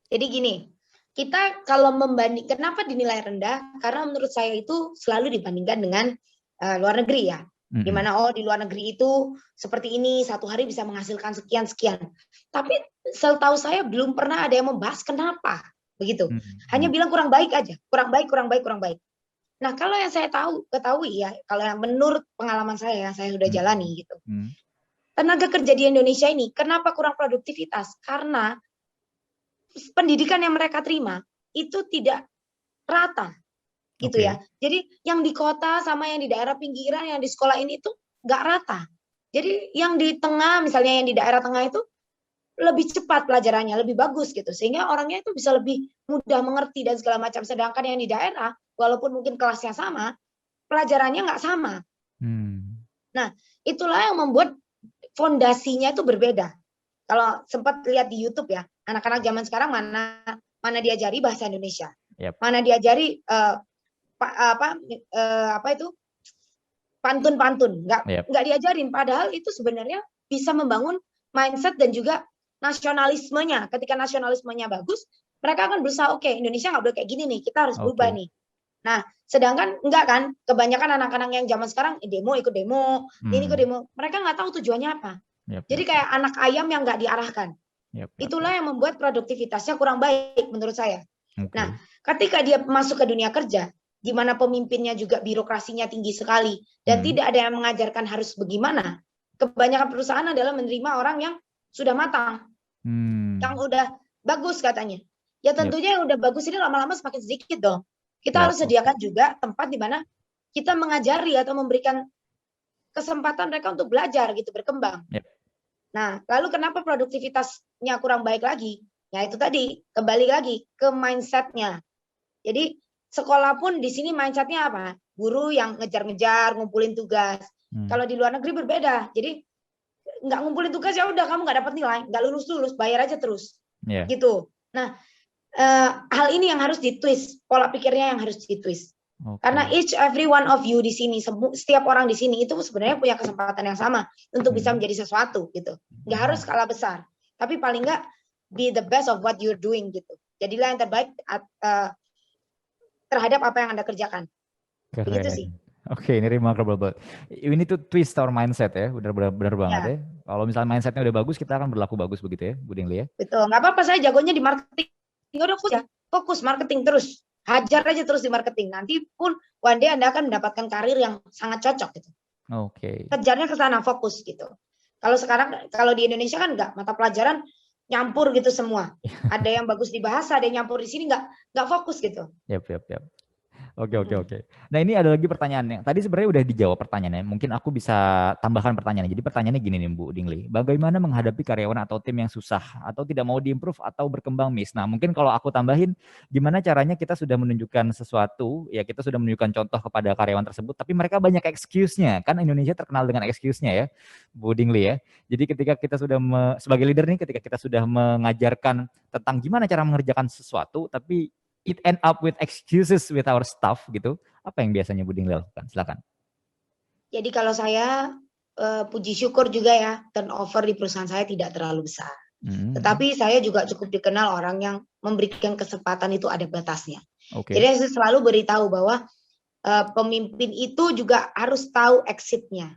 Jadi gini, kita kalau membanding, kenapa dinilai rendah? Karena menurut saya itu selalu dibandingkan dengan luar negeri ya. Dimana di luar negeri itu seperti ini, satu hari bisa menghasilkan sekian-sekian. Tapi setahu saya belum pernah ada yang membahas kenapa begitu. Hanya bilang kurang baik aja, kurang baik. Nah, kalau yang saya ketahui ya, kalau yang menurut pengalaman saya yang saya sudah jalani gitu. Tenaga kerja di Indonesia ini kenapa kurang produktivitas? Karena pendidikan yang mereka terima itu tidak rata gitu ya. Jadi yang di kota sama yang di daerah pinggiran yang di sekolah ini itu nggak rata. Jadi yang di tengah, misalnya yang di daerah tengah itu lebih cepat pelajarannya, lebih bagus gitu. Sehingga orangnya itu bisa lebih mudah mengerti dan segala macam. Sedangkan yang di daerah, walaupun mungkin kelasnya sama, pelajarannya nggak sama. Nah, itulah yang membuat fondasinya itu berbeda. Kalau sempat lihat di YouTube ya, anak-anak zaman sekarang mana diajari bahasa Indonesia, mana diajari pantun-pantun, nggak diajarin. Padahal itu sebenarnya bisa membangun mindset dan juga nasionalismenya. Ketika nasionalismenya bagus, mereka akan berusaha, oke, Indonesia nggak boleh kayak gini nih, kita harus berubah nih. Nah, sedangkan enggak kan, kebanyakan anak-anak yang zaman sekarang demo ikut demo, ini ikut demo, mereka nggak tahu tujuannya apa. Jadi kayak anak ayam yang nggak diarahkan. Itulah yang membuat produktivitasnya kurang baik menurut saya. Nah, ketika dia masuk ke dunia kerja, di mana pemimpinnya juga birokrasinya tinggi sekali dan tidak ada yang mengajarkan harus bagaimana. Kebanyakan perusahaan adalah menerima orang yang sudah matang, yang udah bagus katanya. Ya tentunya yang udah bagus ini lama-lama semakin sedikit dong. Kita harus sediakan juga tempat di mana kita mengajari atau memberikan kesempatan mereka untuk belajar gitu, berkembang. Nah, lalu kenapa produktivitasnya kurang baik lagi? Ya itu tadi, kembali lagi ke mindsetnya. Jadi sekolah pun di sini mindsetnya apa? Guru yang ngejar-ngejar, ngumpulin tugas. Kalau di luar negeri berbeda. Jadi nggak ngumpulin tugas ya udah kamu nggak dapat nilai, nggak lulus, bayar aja terus. Gitu. Nah, hal ini yang harus ditwist, pola pikirnya yang harus ditwist. Karena every one of you di sini, setiap orang di sini itu sebenarnya punya kesempatan yang sama untuk bisa menjadi sesuatu gitu. Nggak harus skala besar, tapi paling nggak be the best of what you're doing gitu. Jadilah yang terbaik terhadap apa yang Anda kerjakan. Begitu sih. Oke, ini remarkable banget. We need to twist our mindset ya, benar banget ya. Kalau misalnya mindsetnya udah bagus, kita akan berlaku bagus begitu ya, Bu Ningli ya. Betul, nggak apa-apa, saya jagonya di marketing. Udah fokus marketing terus. Hajar aja terus di marketing. Nanti pun one day Anda akan mendapatkan karir yang sangat cocok gitu. Kejarnya ke sana, fokus gitu. Kalau sekarang, kalau di Indonesia kan enggak, mata pelajaran nyampur gitu semua. Ada yang bagus di bahasa, ada yang nyampur di sini enggak fokus gitu. Oke. Nah ini ada lagi pertanyaan yang tadi sebenarnya udah dijawab pertanyaannya. Mungkin aku bisa tambahkan pertanyaannya. Jadi pertanyaannya gini nih Bu Ningli. Bagaimana menghadapi karyawan atau tim yang susah atau tidak mau diimprove atau berkembang miss? Nah mungkin kalau aku tambahin, gimana caranya kita sudah menunjukkan sesuatu, ya kita sudah menunjukkan contoh kepada karyawan tersebut, tapi mereka banyak excuse-nya. Kan Indonesia terkenal dengan excuse-nya ya, Bu Ningli ya. Jadi ketika kita sudah sebagai leader nih, ketika kita sudah mengajarkan tentang gimana cara mengerjakan sesuatu, tapi it end up with excuses with our staff gitu. Apa yang biasanya Bu Ningli lakukan? Silakan. Jadi kalau saya puji syukur juga ya, turnover di perusahaan saya tidak terlalu besar. Tetapi saya juga cukup dikenal orang yang memberikan kesempatan itu ada batasnya. Jadi saya selalu beritahu bahwa pemimpin itu juga harus tahu exit-nya.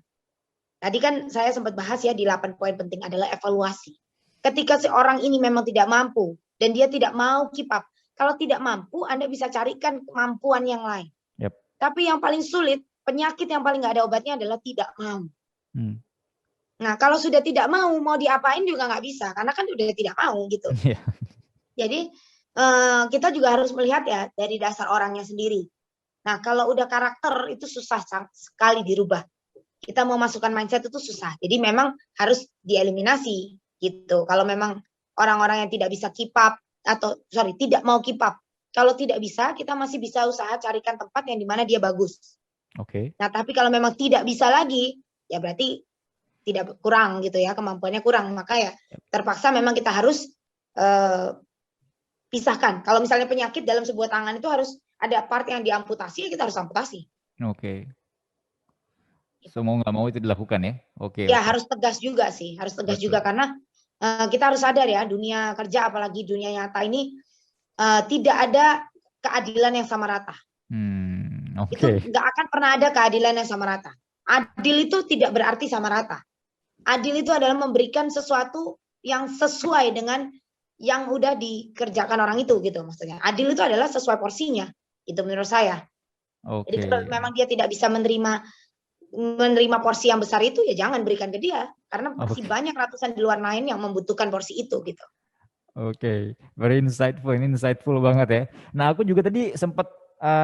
Tadi kan saya sempat bahas ya di 8 poin penting adalah evaluasi. Ketika seorang ini memang tidak mampu dan dia tidak mau keep up, kalau tidak mampu, Anda bisa carikan kemampuan yang lain. Tapi yang paling sulit, penyakit yang paling nggak ada obatnya adalah tidak mau. Nah, kalau sudah tidak mau diapain juga nggak bisa, karena kan udah tidak mau gitu. Jadi kita juga harus melihat ya dari dasar orangnya sendiri. Nah, kalau udah karakter itu susah sekali dirubah. Kita mau masukkan mindset itu susah. Jadi memang harus dieliminasi gitu. Kalau memang orang-orang yang tidak bisa keep up, atau tidak mau keep up, Kalau tidak bisa, kita masih bisa usaha carikan tempat yang dimana dia bagus. Oke. Nah, tapi kalau memang tidak bisa lagi, ya berarti tidak kurang gitu ya, kemampuannya kurang. Maka ya terpaksa memang kita harus pisahkan. Kalau misalnya penyakit dalam sebuah tangan itu harus ada part yang diamputasi, ya kita harus amputasi. Oke. Gitu. So mau nggak mau itu dilakukan ya. Oke, Ya oke. harus tegas juga sih, harus tegas juga Betul. karena kita harus sadar ya, dunia kerja apalagi dunia nyata ini tidak ada keadilan yang sama rata. Itu Oke. nggak akan pernah ada keadilan yang sama rata. Adil itu tidak berarti sama rata. Adil itu adalah memberikan sesuatu yang sesuai dengan yang udah dikerjakan orang itu gitu maksudnya. Adil itu adalah sesuai porsinya. Itu menurut saya. Jadi kalau Oke. memang dia tidak bisa menerima porsi yang besar itu, ya jangan berikan ke dia karena masih Oke. banyak ratusan di luar lain yang membutuhkan porsi itu gitu. Oke, very insightful. Ini insightful banget ya. Nah, aku juga tadi sempat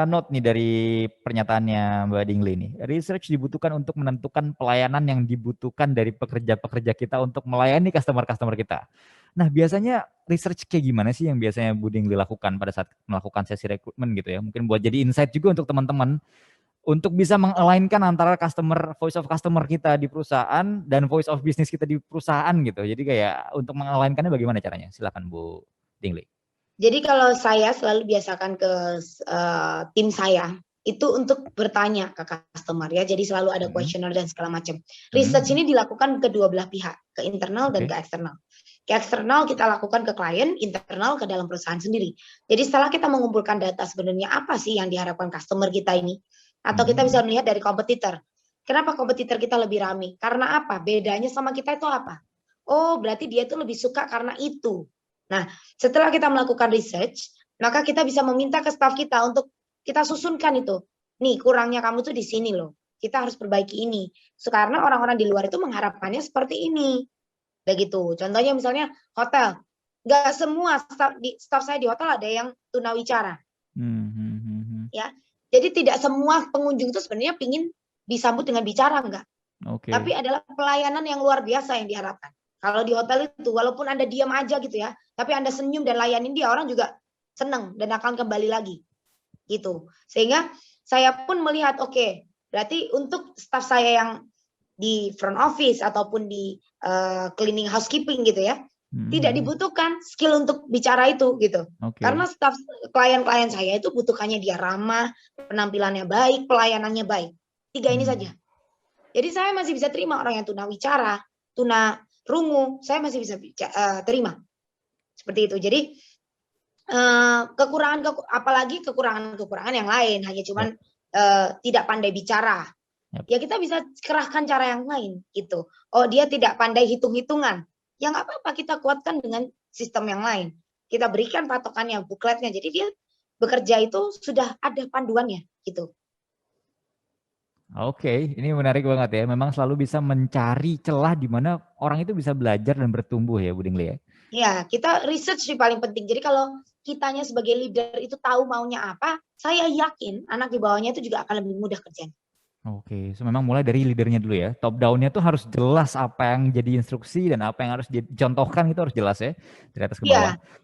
note nih dari pernyataannya Mbak Dingli nih. Research dibutuhkan untuk menentukan pelayanan yang dibutuhkan dari pekerja-pekerja kita untuk melayani customer-customer kita. Nah, biasanya research kayak gimana sih yang biasanya Bu Dingli lakukan pada saat melakukan sesi rekrutmen gitu ya? Mungkin buat jadi insight juga untuk teman-teman untuk bisa mengalainkan antara voice of customer kita di perusahaan dan voice of business kita di perusahaan gitu. Jadi kayak untuk mengalainkannya bagaimana caranya? Silakan Bu Dingli. Jadi kalau saya selalu biasakan ke tim saya itu untuk bertanya ke customer ya. Jadi selalu ada Hmm. questionnaire dan segala macam. Research Hmm. ini dilakukan kedua belah pihak, ke internal dan Oke. ke eksternal. Ke eksternal kita lakukan ke klien, internal ke dalam perusahaan sendiri. Jadi setelah kita mengumpulkan data sebenarnya apa sih yang diharapkan customer kita ini, atau kita bisa melihat dari kompetitor. Kenapa kompetitor kita lebih ramai? Karena apa? Bedanya sama kita itu apa? Oh, berarti dia itu lebih suka karena itu. Nah, setelah kita melakukan research, maka kita bisa meminta ke staff kita untuk kita susunkan itu. Nih, kurangnya kamu tuh di sini loh. Kita harus perbaiki ini. Karena orang-orang di luar itu mengharapkannya seperti ini. Begitu. Contohnya misalnya hotel. Nggak semua staff saya di hotel ada yang tunawicara. Ya. Jadi tidak semua pengunjung itu sebenarnya ingin disambut dengan bicara, enggak. Tapi Oke. adalah pelayanan yang luar biasa yang diharapkan. Kalau di hotel itu, walaupun Anda diam aja gitu ya, tapi Anda senyum dan layanin dia, orang juga senang dan akan kembali lagi. Gitu. Sehingga saya pun melihat, oke, berarti untuk staff saya yang di front office ataupun di cleaning housekeeping gitu ya, tidak dibutuhkan skill untuk bicara itu gitu. Oke. Karena staff klien-klien saya itu butuhkannya dia ramah, penampilannya baik, pelayanannya baik. 3 ini saja. Jadi saya masih bisa terima orang yang tunawicara, tuna rungu, saya masih bisa terima. Seperti itu. Jadi apalagi kekurangan yang lain, hanya cuman Yep. tidak pandai bicara. Yep. Ya kita bisa kerahkan cara yang lain gitu. Oh, dia tidak pandai hitung-hitungan. Ya nggak apa-apa, kita kuatkan dengan sistem yang lain. Kita berikan patokannya, bukletnya. Jadi dia bekerja itu sudah ada panduannya gitu. Oke, ini menarik banget ya. Memang selalu bisa mencari celah di mana orang itu bisa belajar dan bertumbuh ya, Bu Dingli ya. Ya, kita research sih paling penting. Jadi kalau kitanya sebagai leader itu tahu maunya apa, saya yakin anak di bawahnya itu juga akan lebih mudah kerjanya. Oke, so memang mulai dari leadernya dulu ya. Top down-nya tuh harus jelas apa yang jadi instruksi dan apa yang harus dicontohkan itu harus jelas ya dari atas ke bawah. Ya,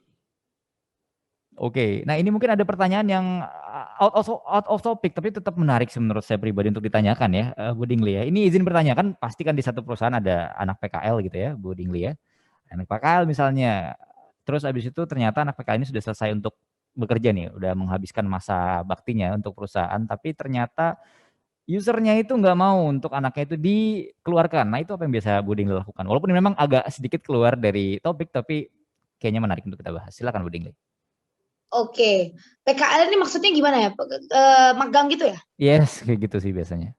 Oke, nah ini mungkin ada pertanyaan yang out of topic tapi tetap menarik sih menurut saya pribadi untuk ditanyakan ya, Bu Dingli ya. Ini izin bertanya kan pasti kan di satu perusahaan ada anak PKL gitu ya, Bu Dingli ya. Anak PKL misalnya, terus abis itu ternyata anak PKL ini sudah selesai untuk bekerja nih, udah menghabiskan masa baktinya untuk perusahaan, tapi ternyata usernya itu nggak mau untuk anaknya itu dikeluarkan. Nah itu apa yang biasa Bu Dingli lakukan? Walaupun memang agak sedikit keluar dari topik, tapi kayaknya menarik untuk kita bahas. Silakan Bu Dingli. oke. PKL ini maksudnya gimana ya? Magang gitu ya? Yes, kayak gitu sih biasanya.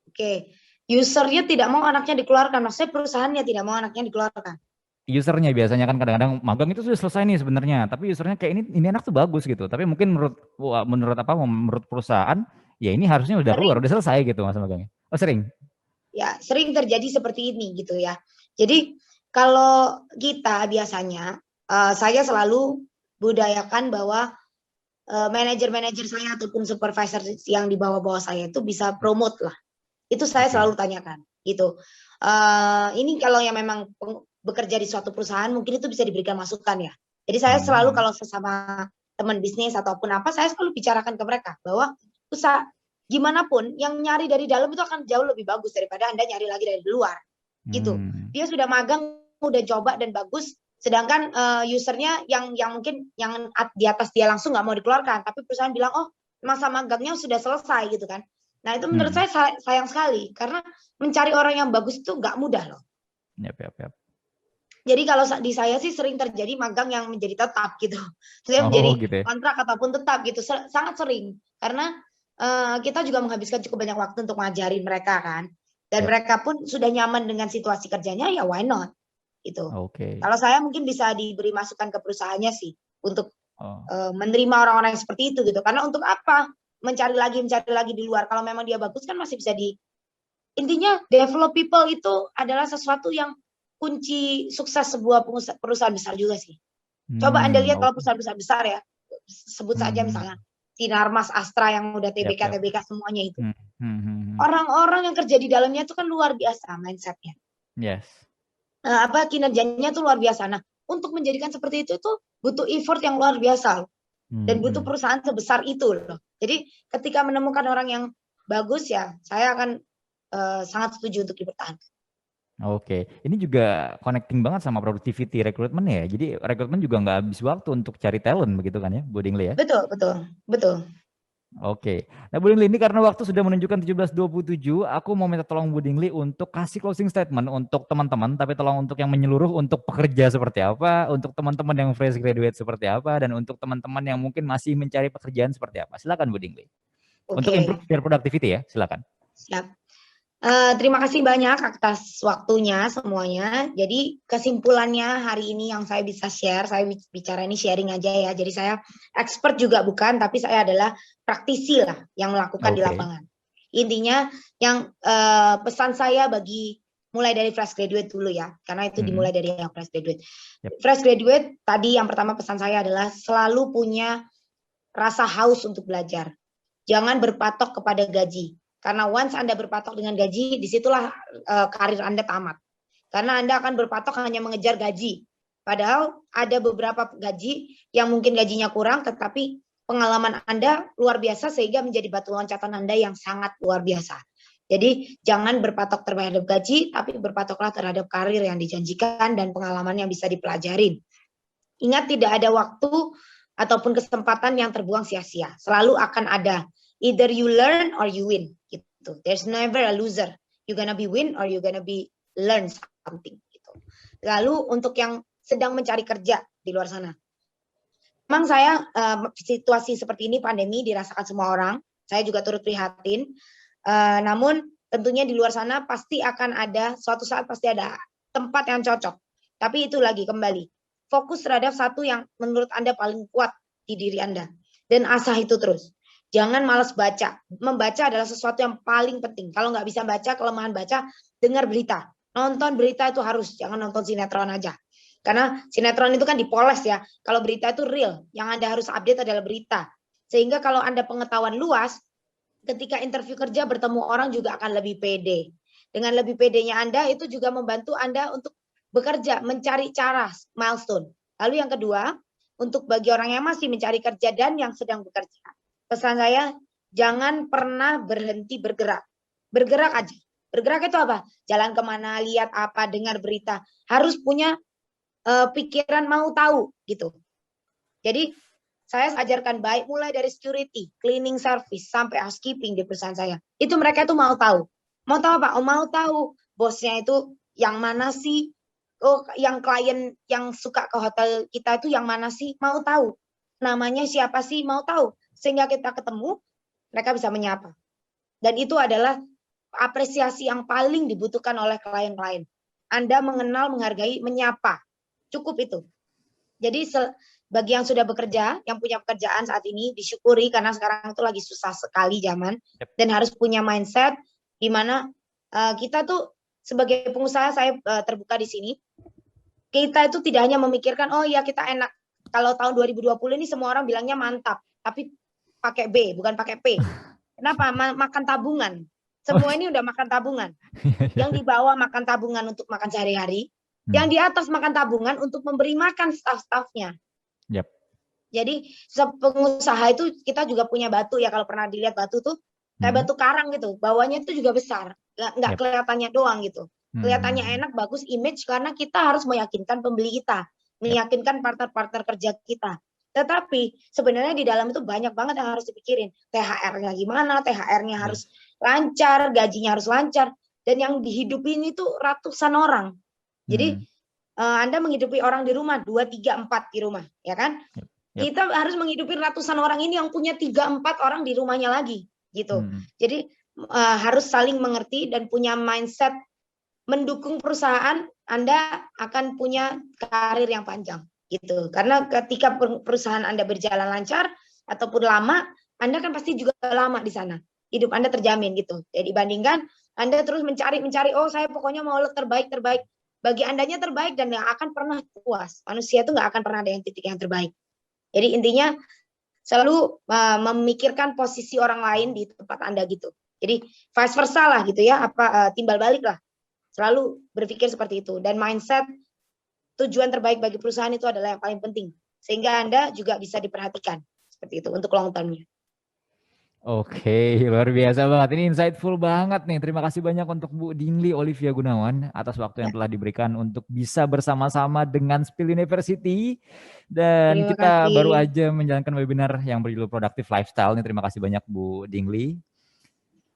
Oke. Usernya tidak mau anaknya dikeluarkan. Maksudnya perusahaannya tidak mau anaknya dikeluarkan. Usernya biasanya kan kadang-kadang magang itu sudah selesai nih sebenarnya, tapi usernya kayak ini anak tuh bagus gitu. Tapi mungkin menurut perusahaan ya ini harusnya udah keluar, Sering. udah selesai gitu masa magangnya. Oh sering. Ya, sering terjadi seperti ini gitu ya. Jadi kalau kita biasanya, saya selalu budayakan bahwa manajer-manajer saya ataupun supervisor yang di bawah-bawah saya itu bisa promote lah. Itu saya Oke. selalu tanyakan gitu. Ini kalau yang memang bekerja di suatu perusahaan mungkin itu bisa diberikan masukan ya. Jadi saya selalu kalau sesama teman bisnis ataupun apa, saya selalu bicarakan ke mereka bahwa usaha gimana pun yang nyari dari dalam itu akan jauh lebih bagus daripada Anda nyari lagi dari luar. Gitu. Dia sudah magang, udah coba dan bagus, sedangkan usernya yang mungkin yang di atas dia langsung nggak mau dikeluarkan, tapi perusahaan bilang, oh masa magangnya sudah selesai gitu kan. Nah itu menurut saya sayang sekali, karena mencari orang yang bagus itu nggak mudah loh. Yap. Jadi kalau di saya sih sering terjadi magang yang menjadi tetap gitu. Saya menjadi gitu ya? kontrak ataupun tetap gitu, sangat sering. Karena kita juga menghabiskan cukup banyak waktu untuk ngajarin mereka kan. Dan mereka pun sudah nyaman dengan situasi kerjanya, ya why not? Gitu. Kalau saya mungkin bisa diberi masukan ke perusahaannya sih untuk menerima orang-orang yang seperti itu gitu. Karena untuk apa mencari lagi di luar? Kalau memang dia bagus kan masih bisa intinya develop people itu adalah sesuatu yang kunci sukses sebuah perusahaan besar juga sih. Coba Anda lihat kalau perusahaan besar ya, sebut saja misalnya Sinarmas, Astra yang udah TBK semuanya itu. Orang-orang yang kerja di dalamnya itu kan luar biasa mindsetnya. Yes. Kinerjanya tuh luar biasa. Nah, untuk menjadikan seperti itu tuh butuh effort yang luar biasa loh. Dan butuh perusahaan sebesar itu loh. Jadi ketika menemukan orang yang bagus ya, saya akan sangat setuju untuk dipertahankan. Oke, ini juga connecting banget sama productivity recruitment ya. Jadi rekrutmen juga nggak habis waktu untuk cari talent begitu kan ya, Bu Dingli ya? Betul. Oke, nah Bu Dingli ini karena waktu sudah menunjukkan 17.27, aku mau minta tolong Bu Dingli untuk kasih closing statement untuk teman-teman, tapi tolong untuk yang menyeluruh untuk pekerja seperti apa, untuk teman-teman yang fresh graduate seperti apa, dan untuk teman-teman yang mungkin masih mencari pekerjaan seperti apa. Silakan Bu Dingli. Untuk improve their productivity ya, silakan. Siap. Terima kasih banyak atas waktunya semuanya. Jadi kesimpulannya hari ini yang saya bisa share, saya bicara ini sharing aja ya. Jadi saya expert juga bukan, tapi saya adalah praktisi lah yang melakukan di lapangan. Intinya yang pesan saya mulai dari fresh graduate dulu ya, karena itu dimulai dari yang fresh graduate. Fresh graduate tadi yang pertama pesan saya adalah selalu punya rasa haus untuk belajar. Jangan berpatok kepada gaji. Karena once Anda berpatok dengan gaji, disitulah karir Anda tamat. Karena Anda akan berpatok hanya mengejar gaji. Padahal ada beberapa gaji yang mungkin gajinya kurang, tetapi pengalaman Anda luar biasa sehingga menjadi batu loncatan Anda yang sangat luar biasa. Jadi jangan berpatok terhadap gaji, tapi berpatoklah terhadap karir yang dijanjikan dan pengalaman yang bisa dipelajarin. Ingat, tidak ada waktu ataupun kesempatan yang terbuang sia-sia. Selalu akan ada. Either you learn or you win. Gitu. There's never a loser. You're gonna be win or you're gonna be learn something. Gitu. Lalu untuk yang sedang mencari kerja di luar sana, memang saya situasi seperti ini pandemi dirasakan semua orang. Saya juga turut prihatin. Namun tentunya di luar sana pasti akan ada suatu saat pasti ada tempat yang cocok. Tapi itu lagi kembali fokus terhadap satu yang menurut Anda paling kuat di diri Anda dan asah itu terus. Jangan malas baca. Membaca adalah sesuatu yang paling penting. Kalau nggak bisa baca, kelemahan baca, dengar berita. Nonton berita itu harus, jangan nonton sinetron aja. Karena sinetron itu kan dipoles ya. Kalau berita itu real. Yang Anda harus update adalah berita. Sehingga kalau Anda pengetahuan luas, ketika interview kerja bertemu orang juga akan lebih pede. Dengan lebih pedenya Anda, itu juga membantu Anda untuk bekerja, mencari cara, milestone. Lalu yang kedua, untuk bagi orang yang masih mencari kerja dan yang sedang bekerja, pesan saya, jangan pernah berhenti bergerak. Bergerak aja. Bergerak itu apa? Jalan kemana, lihat apa, dengar berita. Harus punya pikiran mau tahu gitu. Jadi saya ajarkan baik mulai dari security, cleaning service, sampai housekeeping di perusahaan saya. Itu mereka tuh mau tahu. Mau tahu apa? Mau tahu bosnya itu yang mana sih? Oh, yang klien yang suka ke hotel kita itu yang mana sih? Mau tahu. Namanya siapa sih? Mau tahu. Sehingga kita ketemu, mereka bisa menyapa. Dan itu adalah apresiasi yang paling dibutuhkan oleh klien-klien. Anda mengenal, menghargai, menyapa. Cukup itu. Jadi bagi yang sudah bekerja, yang punya pekerjaan saat ini, disyukuri karena sekarang itu lagi susah sekali zaman. Dan harus punya mindset di mana kita tuh sebagai pengusaha, saya terbuka di sini, kita itu tidak hanya memikirkan, oh ya kita enak. Kalau tahun 2020 ini semua orang bilangnya mantap. Tapi pakai B, bukan pakai P. Kenapa? Makan tabungan. Semua ini udah makan tabungan. Yang di bawah makan tabungan untuk makan sehari-hari. Yang di atas makan tabungan untuk memberi makan staff-staffnya. Jadi pengusaha itu kita juga punya batu ya, kalau pernah dilihat batu tuh kayak batu karang gitu, bawahnya itu juga besar, nggak kelihatannya doang gitu. Kelihatannya enak, bagus image karena kita harus meyakinkan pembeli kita, meyakinkan partner-partner kerja kita. Tetapi sebenarnya di dalam itu banyak banget yang harus dipikirin. THR-nya gimana, THR-nya harus lancar, gajinya harus lancar, dan yang dihidupin itu ratusan orang. Jadi Anda menghidupi orang di rumah 2, 3, 4 di rumah, ya kan? Kita harus menghidupi ratusan orang ini yang punya 3, 4 orang di rumahnya lagi, gitu. Jadi harus saling mengerti dan punya mindset mendukung perusahaan. Anda akan punya karir yang panjang, gitu. Karena ketika perusahaan Anda berjalan lancar ataupun lama, Anda kan pasti juga lama di sana. Hidup Anda terjamin, gitu. Jadi dibandingkan Anda terus mencari, oh saya pokoknya mau terbaik. Bagi Andanya terbaik dan nggak akan pernah puas. Manusia itu nggak akan pernah ada yang titik yang terbaik. Jadi intinya selalu memikirkan posisi orang lain di tempat Anda gitu. Jadi vice versa lah gitu ya, timbal balik lah. Selalu berpikir seperti itu. Dan mindset tujuan terbaik bagi perusahaan itu adalah yang paling penting. Sehingga Anda juga bisa diperhatikan. Seperti itu untuk long term-nya. Oke, luar biasa banget. Ini insightful banget nih. Terima kasih banyak untuk Bu Dingli Olivia Gunawan atas waktu yang telah diberikan untuk bisa bersama-sama dengan Spill University. Dan kita baru aja menjalankan webinar yang berjudul Productive Lifestyle. Nih, terima kasih banyak Bu Dingli.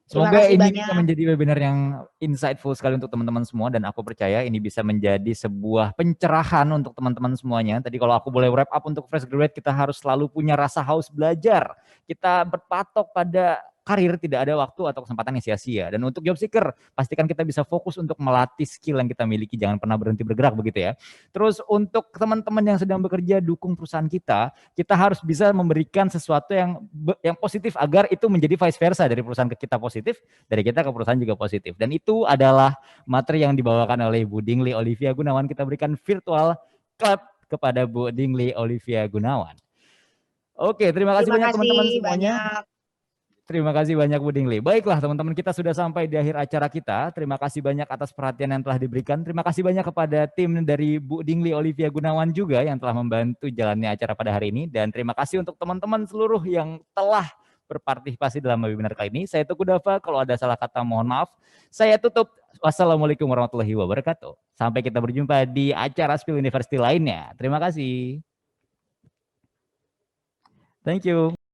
Semoga ini bisa menjadi webinar yang insightful sekali untuk teman-teman semua, dan aku percaya ini bisa menjadi sebuah pencerahan untuk teman-teman semuanya. Tadi kalau aku boleh wrap up untuk fresh graduate, kita harus selalu punya rasa haus belajar. Kita berpatok pada karir, tidak ada waktu atau kesempatan yang sia-sia. Dan untuk job seeker, pastikan kita bisa fokus untuk melatih skill yang kita miliki, jangan pernah berhenti bergerak begitu ya. Terus untuk teman-teman yang sedang bekerja, dukung perusahaan kita harus bisa memberikan sesuatu yang positif agar itu menjadi vice versa, dari perusahaan ke kita positif, dari kita ke perusahaan juga positif. Dan itu adalah materi yang dibawakan oleh Bu Dingli Olivia Gunawan. Kita berikan virtual clap kepada Bu Dingli Olivia Gunawan. Oke, terima kasih banyak teman-teman semuanya. Terima kasih banyak Bu Dingli. Baiklah teman-teman, kita sudah sampai di akhir acara kita. Terima kasih banyak atas perhatian yang telah diberikan. Terima kasih banyak kepada tim dari Bu Dingli Olivia Gunawan juga yang telah membantu jalannya acara pada hari ini. Dan terima kasih untuk teman-teman seluruh yang telah berpartisipasi dalam webinar kali ini. Saya Teguh Dava, kalau ada salah kata mohon maaf. Saya tutup. Wassalamualaikum warahmatullahi wabarakatuh. Sampai kita berjumpa di acara Spill University lainnya. Terima kasih. Thank you.